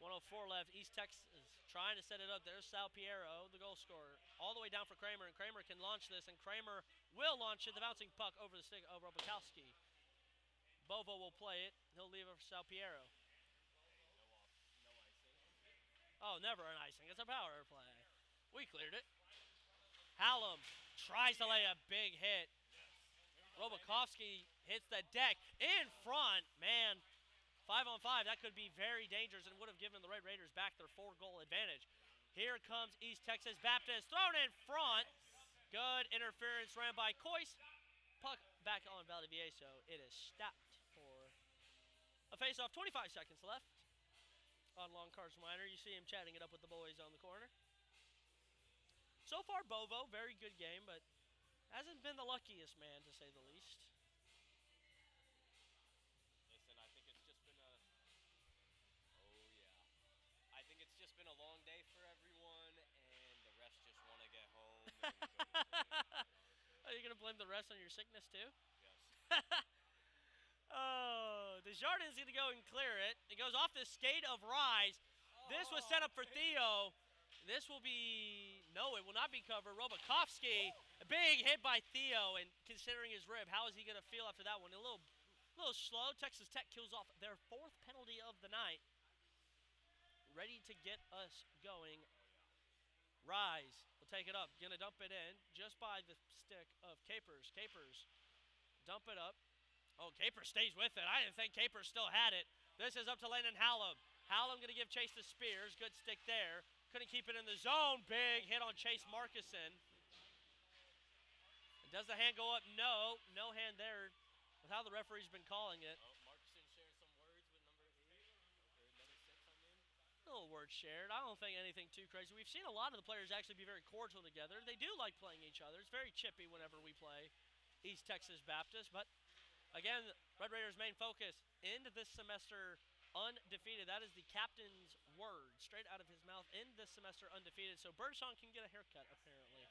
1:04 left. East Texas trying to set it up. There's Sal Piero, the goal scorer. All the way down for Kramer, and Kramer can launch this, and Kramer will launch it. The bouncing puck over the stick of Robakowski. Bovo will play it. He'll leave it for Sal Piero. No icing. Oh, never an icing. It's a power play. We cleared it. Hallam tries to lay a big hit. Robakowski hits the deck in front. Man, 5-on-5, that could be very dangerous and would have given the Red Raiders back their 4-goal advantage. Here comes East Texas Baptist, thrown in front. Good interference ran by Coyce. Puck back on Valdivieso. It is stopped for a face-off. 25 seconds left on Longcar's minor. You see him chatting it up with the boys on the corner. So far, Bovo, very good game, but hasn't been the luckiest man, to say the least. Listen, I think it's just been I think it's just been a long day for everyone, and the rest just want to get home and go to sleep. Are you going to blame the rest on your sickness, too? Yes. Oh, Desjardins going to go and clear it. It goes off the skate of Rise. This was set up for Theo. This will be, no, it will not be covered. Robakowski, a big hit by Theo, and considering his rib, how is he going to feel after that one? A little slow. Texas Tech kills off their 4th penalty of the night. Ready to get us going. Rise will take it up, going to dump it in just by the stick of Capers. Capers, dump it up. Oh, Capers stays with it. I didn't think Capers still had it. This is up to Landon Hallam. Hallam going to give chase to Spears. Good stick there. Couldn't keep it in the zone. Big hit on Chase Markison. Does the hand go up? No. No hand there with how the referee's been calling it. Oh, Markison sharing some words with number 8. Or number 6, I mean. A little word shared. I don't think anything too crazy. We've seen a lot of the players actually be very cordial together. They do like playing each other. It's very chippy whenever we play East Texas Baptist. But again, Red Raiders' main focus, end this semester undefeated. That is the captain's word, straight out of his mouth. End this semester undefeated. So Birdsong can get a haircut, apparently.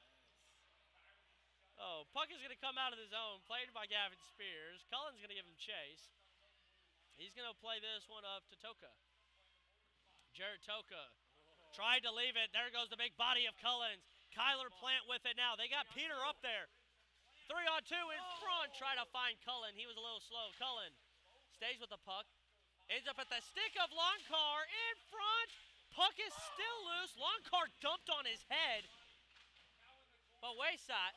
Oh, puck is going to come out of the zone, played by Gavin Spears. Cullen's going to give him chase. He's going to play this one up to Toka. Jared Toka tried to leave it. There goes the big body of Cullens. Kyler Plant with it now. They got Peter up there. 3-on-2 in front. Try to find Cullen. He was a little slow. Cullen stays with the puck. Ends up at the stick of Longcar in front. Puck is still loose. Longcar dumped on his head. But Wayside.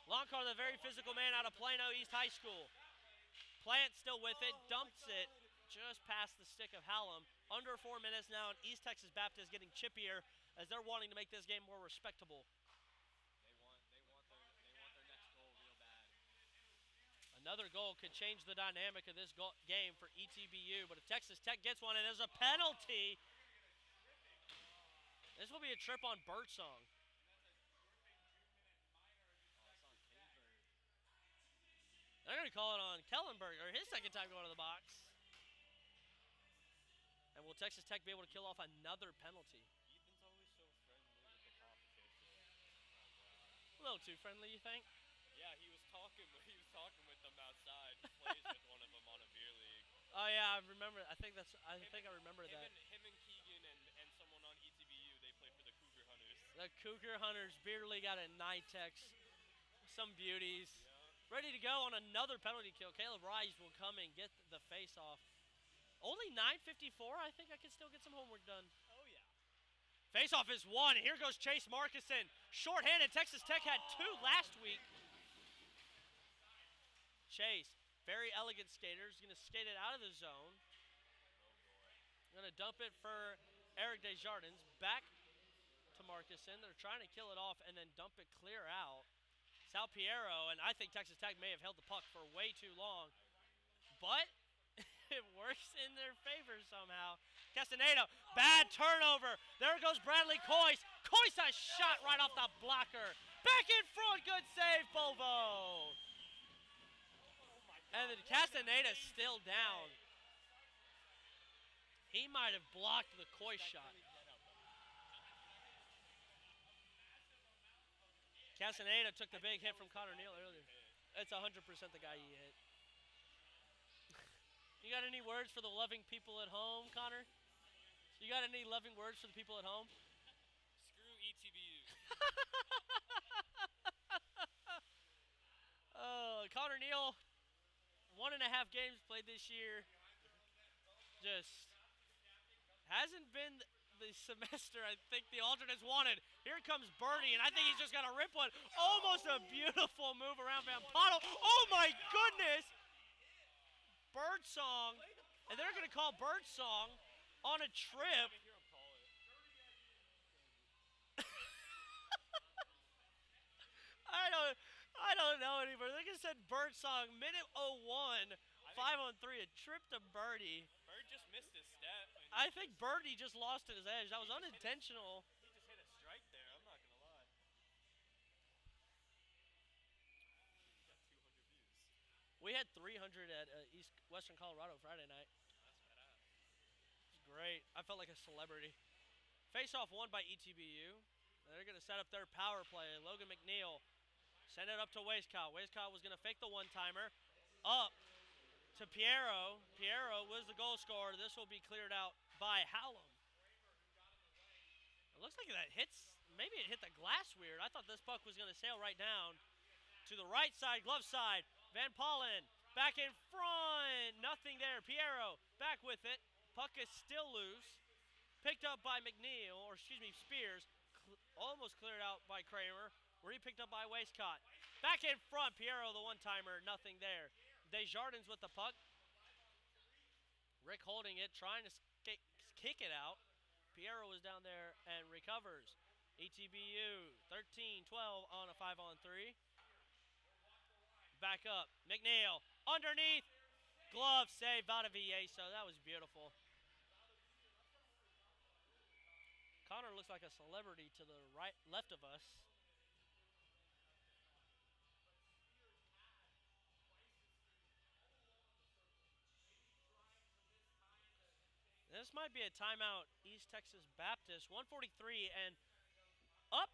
Longcar, the very physical man out of Plano East High School. Plant still with it. Dumps it just past the stick of Hallam. Under 4 minutes now, and East Texas Baptist getting chippier as they're wanting to make this game more respectable. They want their next goal real bad. Another goal could change the dynamic of this game for ETBU, but if Texas Tech gets one, and there's a penalty, this will be a trip on Birdsong. They're going to call it on Kellenberger, his second time going to the box. And will Texas Tech be able to kill off another penalty? Ethan's always so friendly with the competition. A little too friendly, you think? Yeah, he was talking with them outside. He plays with one of them on a beer league. Oh yeah, I remember. I think I remember that. Him and Keegan and someone on ETBU, they play for the Cougar Hunters. The Cougar Hunters beer league out at NITEX. Some beauties. Yeah. Ready to go on another penalty kill. Caleb Rise will come and get the face off. Only 9:54. I think I can still get some homework done. Oh, yeah. Face-off is one. Here goes Chase Markison. Short-handed. Texas Tech had 2 last week. Chase, very elegant skater. He's going to skate it out of the zone. Going to dump it for Eric Desjardins. Back to Markison. They're trying to kill it off and then dump it clear out. Sal Piero, and I think Texas Tech may have held the puck for way too long. But it works in their favor somehow. Castaneda, bad turnover. There goes Bradley Coyce. Coyce a shot right off the blocker. Back in front, good save, Bovo. And then Castaneda's still down. He might have blocked the Coyce shot. Castaneda took the big hit from Connor Neal earlier. It's 100% the guy he hit. You got any words for the loving people at home, Connor? You got any loving words for the people at home? Screw ETBU. Connor Neal, 1.5 games played this year. Just hasn't been the semester I think the alternates wanted. Here comes Birdie, and I think he's just going to rip one. Almost a beautiful move around Van Potto. Oh, my goodness. Birdsong, and they're going to call Birdsong on a trip. I don't know anymore. They just said Birdsong, minute 01, 5-on-3, a trip to Birdie. Bird just missed his step. I think Birdie just lost his edge. That was unintentional. He just hit a strike there, I'm not going to lie. He got 200 views. We had 300 at Western Colorado Friday night. That's badass. It's great. I felt like a celebrity. Face-off won by ETBU. They're going to set up their power play. Logan McNeil sent it up to Waistcott. Waistcott was going to fake the one-timer. Up to Piero. Piero was the goal scorer. This will be cleared out by Hallam. It looks like that hits, maybe it hit the glass weird. I thought this puck was going to sail right down to the right side, glove side. Van Pollen back in front. Nothing there. Piero back with it. Puck is still loose. Picked up by McNeil, or excuse me, Spears. Almost cleared out by Kramer. Picked up by Waistcott. Back in front, Piero, the one-timer, nothing there. Desjardins with the puck. Rick holding it, trying to kick it out. Piero is down there and recovers. ETBU 13-12 on a 5-on-3. Back up. McNeil underneath. Glove save Valdivieso. That was beautiful. Connor looks like a celebrity to the left of us. This might be a timeout, East Texas Baptist. 1:43 and up.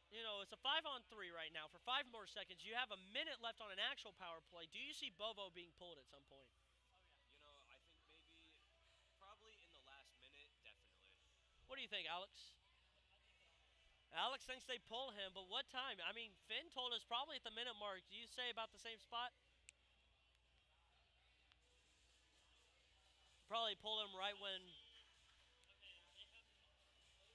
You know, it's a 5-on-3 right now. For 5 more seconds, you have a minute left on an actual power play. Do you see Bovo being pulled at some point? You know, I think maybe, probably in the last minute, definitely. What do you think, Alex? Alex thinks they pull him, but what time? I mean, Finn told us probably at the minute mark. Do you say about the same spot? Probably pull him right when. Okay, they have zone,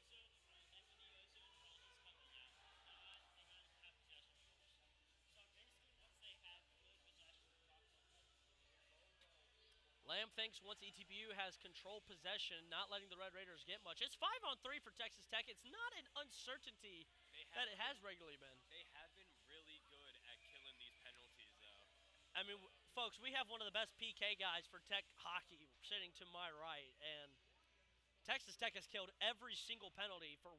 right? Like when the zone penalties coming out, they gotta have possession first. So basically, once they have good possession, the clock will go. Lamb thinks once ETBU has control possession, not letting the Red Raiders get much. It's 5-on-3 for Texas Tech. It's not an uncertainty that it has regularly been. They have been really good at killing these penalties, though. I mean, folks, we have one of the best PK guys for Tech hockey sitting to my right, and Texas Tech has killed every single penalty for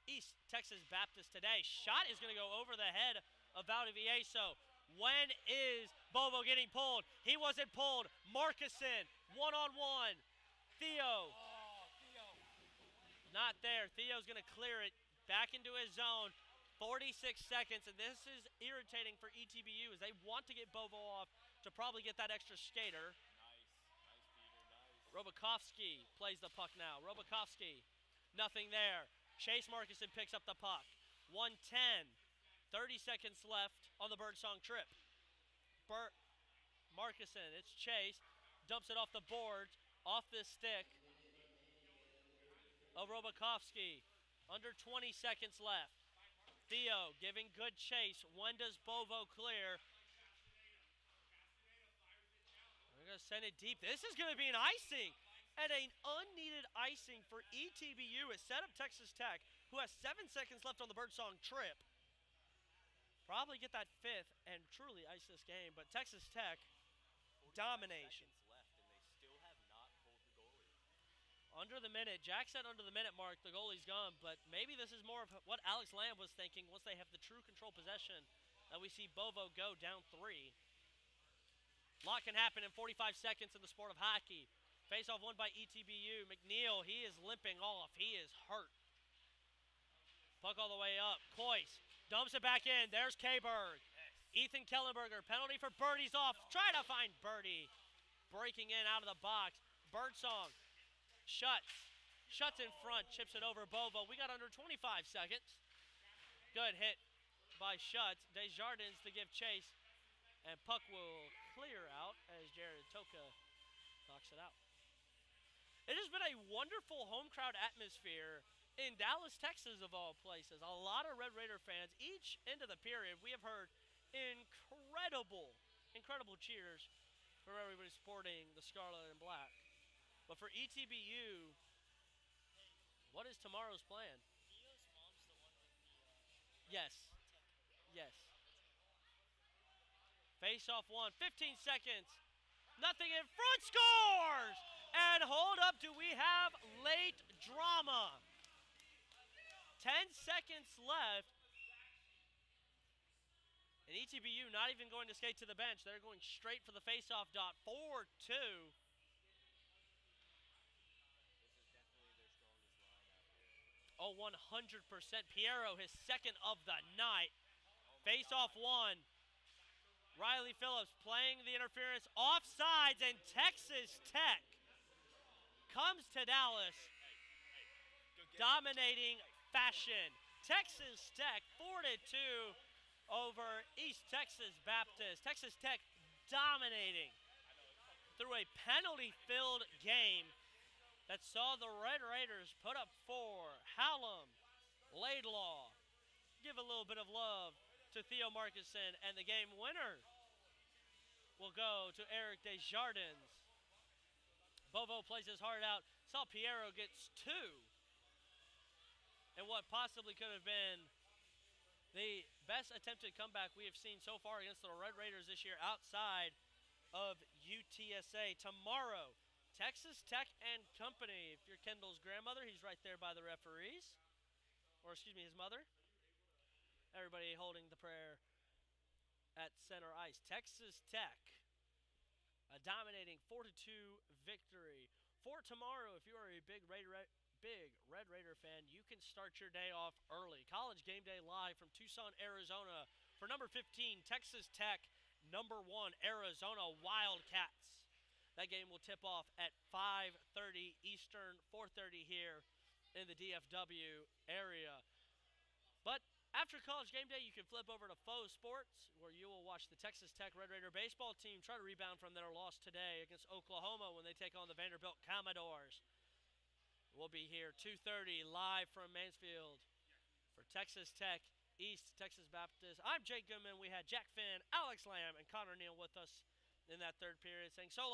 East Texas Baptist today. Shot is going to go over the head of Valdivieso. When is Bovo getting pulled? He wasn't pulled. Marcuson, one-on-one. Theo. Oh, Theo. Not there. Theo's going to clear it back into his zone. 46 seconds, and this is irritating for ETBU as they want to get Bovo off to probably get that extra skater. Nice, Peter, nice. Robakovsky plays the puck now. Robakovsky, nothing there. Chase Marcuson picks up the puck. 1:10, 30 seconds left on the Birdsong trip. Marcuson, it's Chase, dumps it off the board, off the stick of Robakovsky. Under 20 seconds left. Theo giving good chase. When does Bovo clear? They're going to send it deep. This is going to be an icing. And an unneeded icing for ETBU has set up Texas Tech, who has 7 seconds left on the Birdsong trip. Probably get that fifth and truly ice this game. But Texas Tech, 45 domination. seconds left, and they still have not pulled the goalie. Under the minute. Jack said under the minute mark, the goalie's gone. But maybe this is more of what Alex Lamb was thinking once they have the true control possession that we see Bovo go down 3. A lot can happen in 45 seconds in the sport of hockey. Face-off won by ETBU. McNeil, he is limping off. He is hurt. Puck all the way up. Coyce dumps it back in. There's K-Berg. Ethan Kellenberger, penalty for Birdie's off. Try to find Birdie. Breaking in out of the box. Birdsong shuts in front, chips it over Bovo. We got under 25 seconds. Good hit by Schutz. Desjardins to give chase. And puck will clear out as Jared Toka knocks it out. It has been a wonderful home crowd atmosphere in Dallas, Texas, of all places. A lot of Red Raider fans. Each end of the period, we have heard incredible cheers for everybody supporting the Scarlet and Black. But for ETBU, what is tomorrow's plan? Theo's mom's the one with the Yes. tech. Yes. Face-off won. 15 seconds. Nothing in front. Scores! And hold up, do we have late drama? 10 seconds left. And ETBU not even going to skate to the bench. They're going straight for the face-off dot. 4-2. This is definitely their strongest line out here. Oh, 100%. Piero, his second of the night. Face-off one. Riley Phillips playing the interference. Offsides, and Texas Tech comes to Dallas. Dominating fashion. Texas Tech 4-2 over East Texas Baptist. Texas Tech dominating through a penalty-filled game that saw the Red Raiders put up 4. Hallam, Laidlaw, give a little bit of love to Theo Marcuson, and the game winner will go to Eric Desjardins. Bovo plays his heart out. Sal Piero gets 2. And what possibly could have been the best attempted comeback we have seen so far against the Red Raiders this year outside of UTSA. Tomorrow, Texas Tech and Company. If you're Kendall's grandmother, he's right there by the referees. Or, excuse me, his mother. Everybody holding the prayer at center ice. Texas Tech, a dominating 4-2 victory. For tomorrow, if you are a big Red Raider fan, you can start your day off early. College Game Day live from Tucson, Arizona for number 15, Texas Tech, number 1, Arizona Wildcats. That game will tip off at 5:30 Eastern, 4:30 here in the DFW area. But after College Game Day, you can flip over to Faux Sports, where you will watch the Texas Tech Red Raider baseball team try to rebound from their loss today against Oklahoma when they take on the Vanderbilt Commodores. We'll be here 2:30 live from Mansfield for Texas Tech East Texas Baptist. I'm Jake Goodman. We had Jack Finn, Alex Lamb, and Connor Neal with us in that third period saying so long.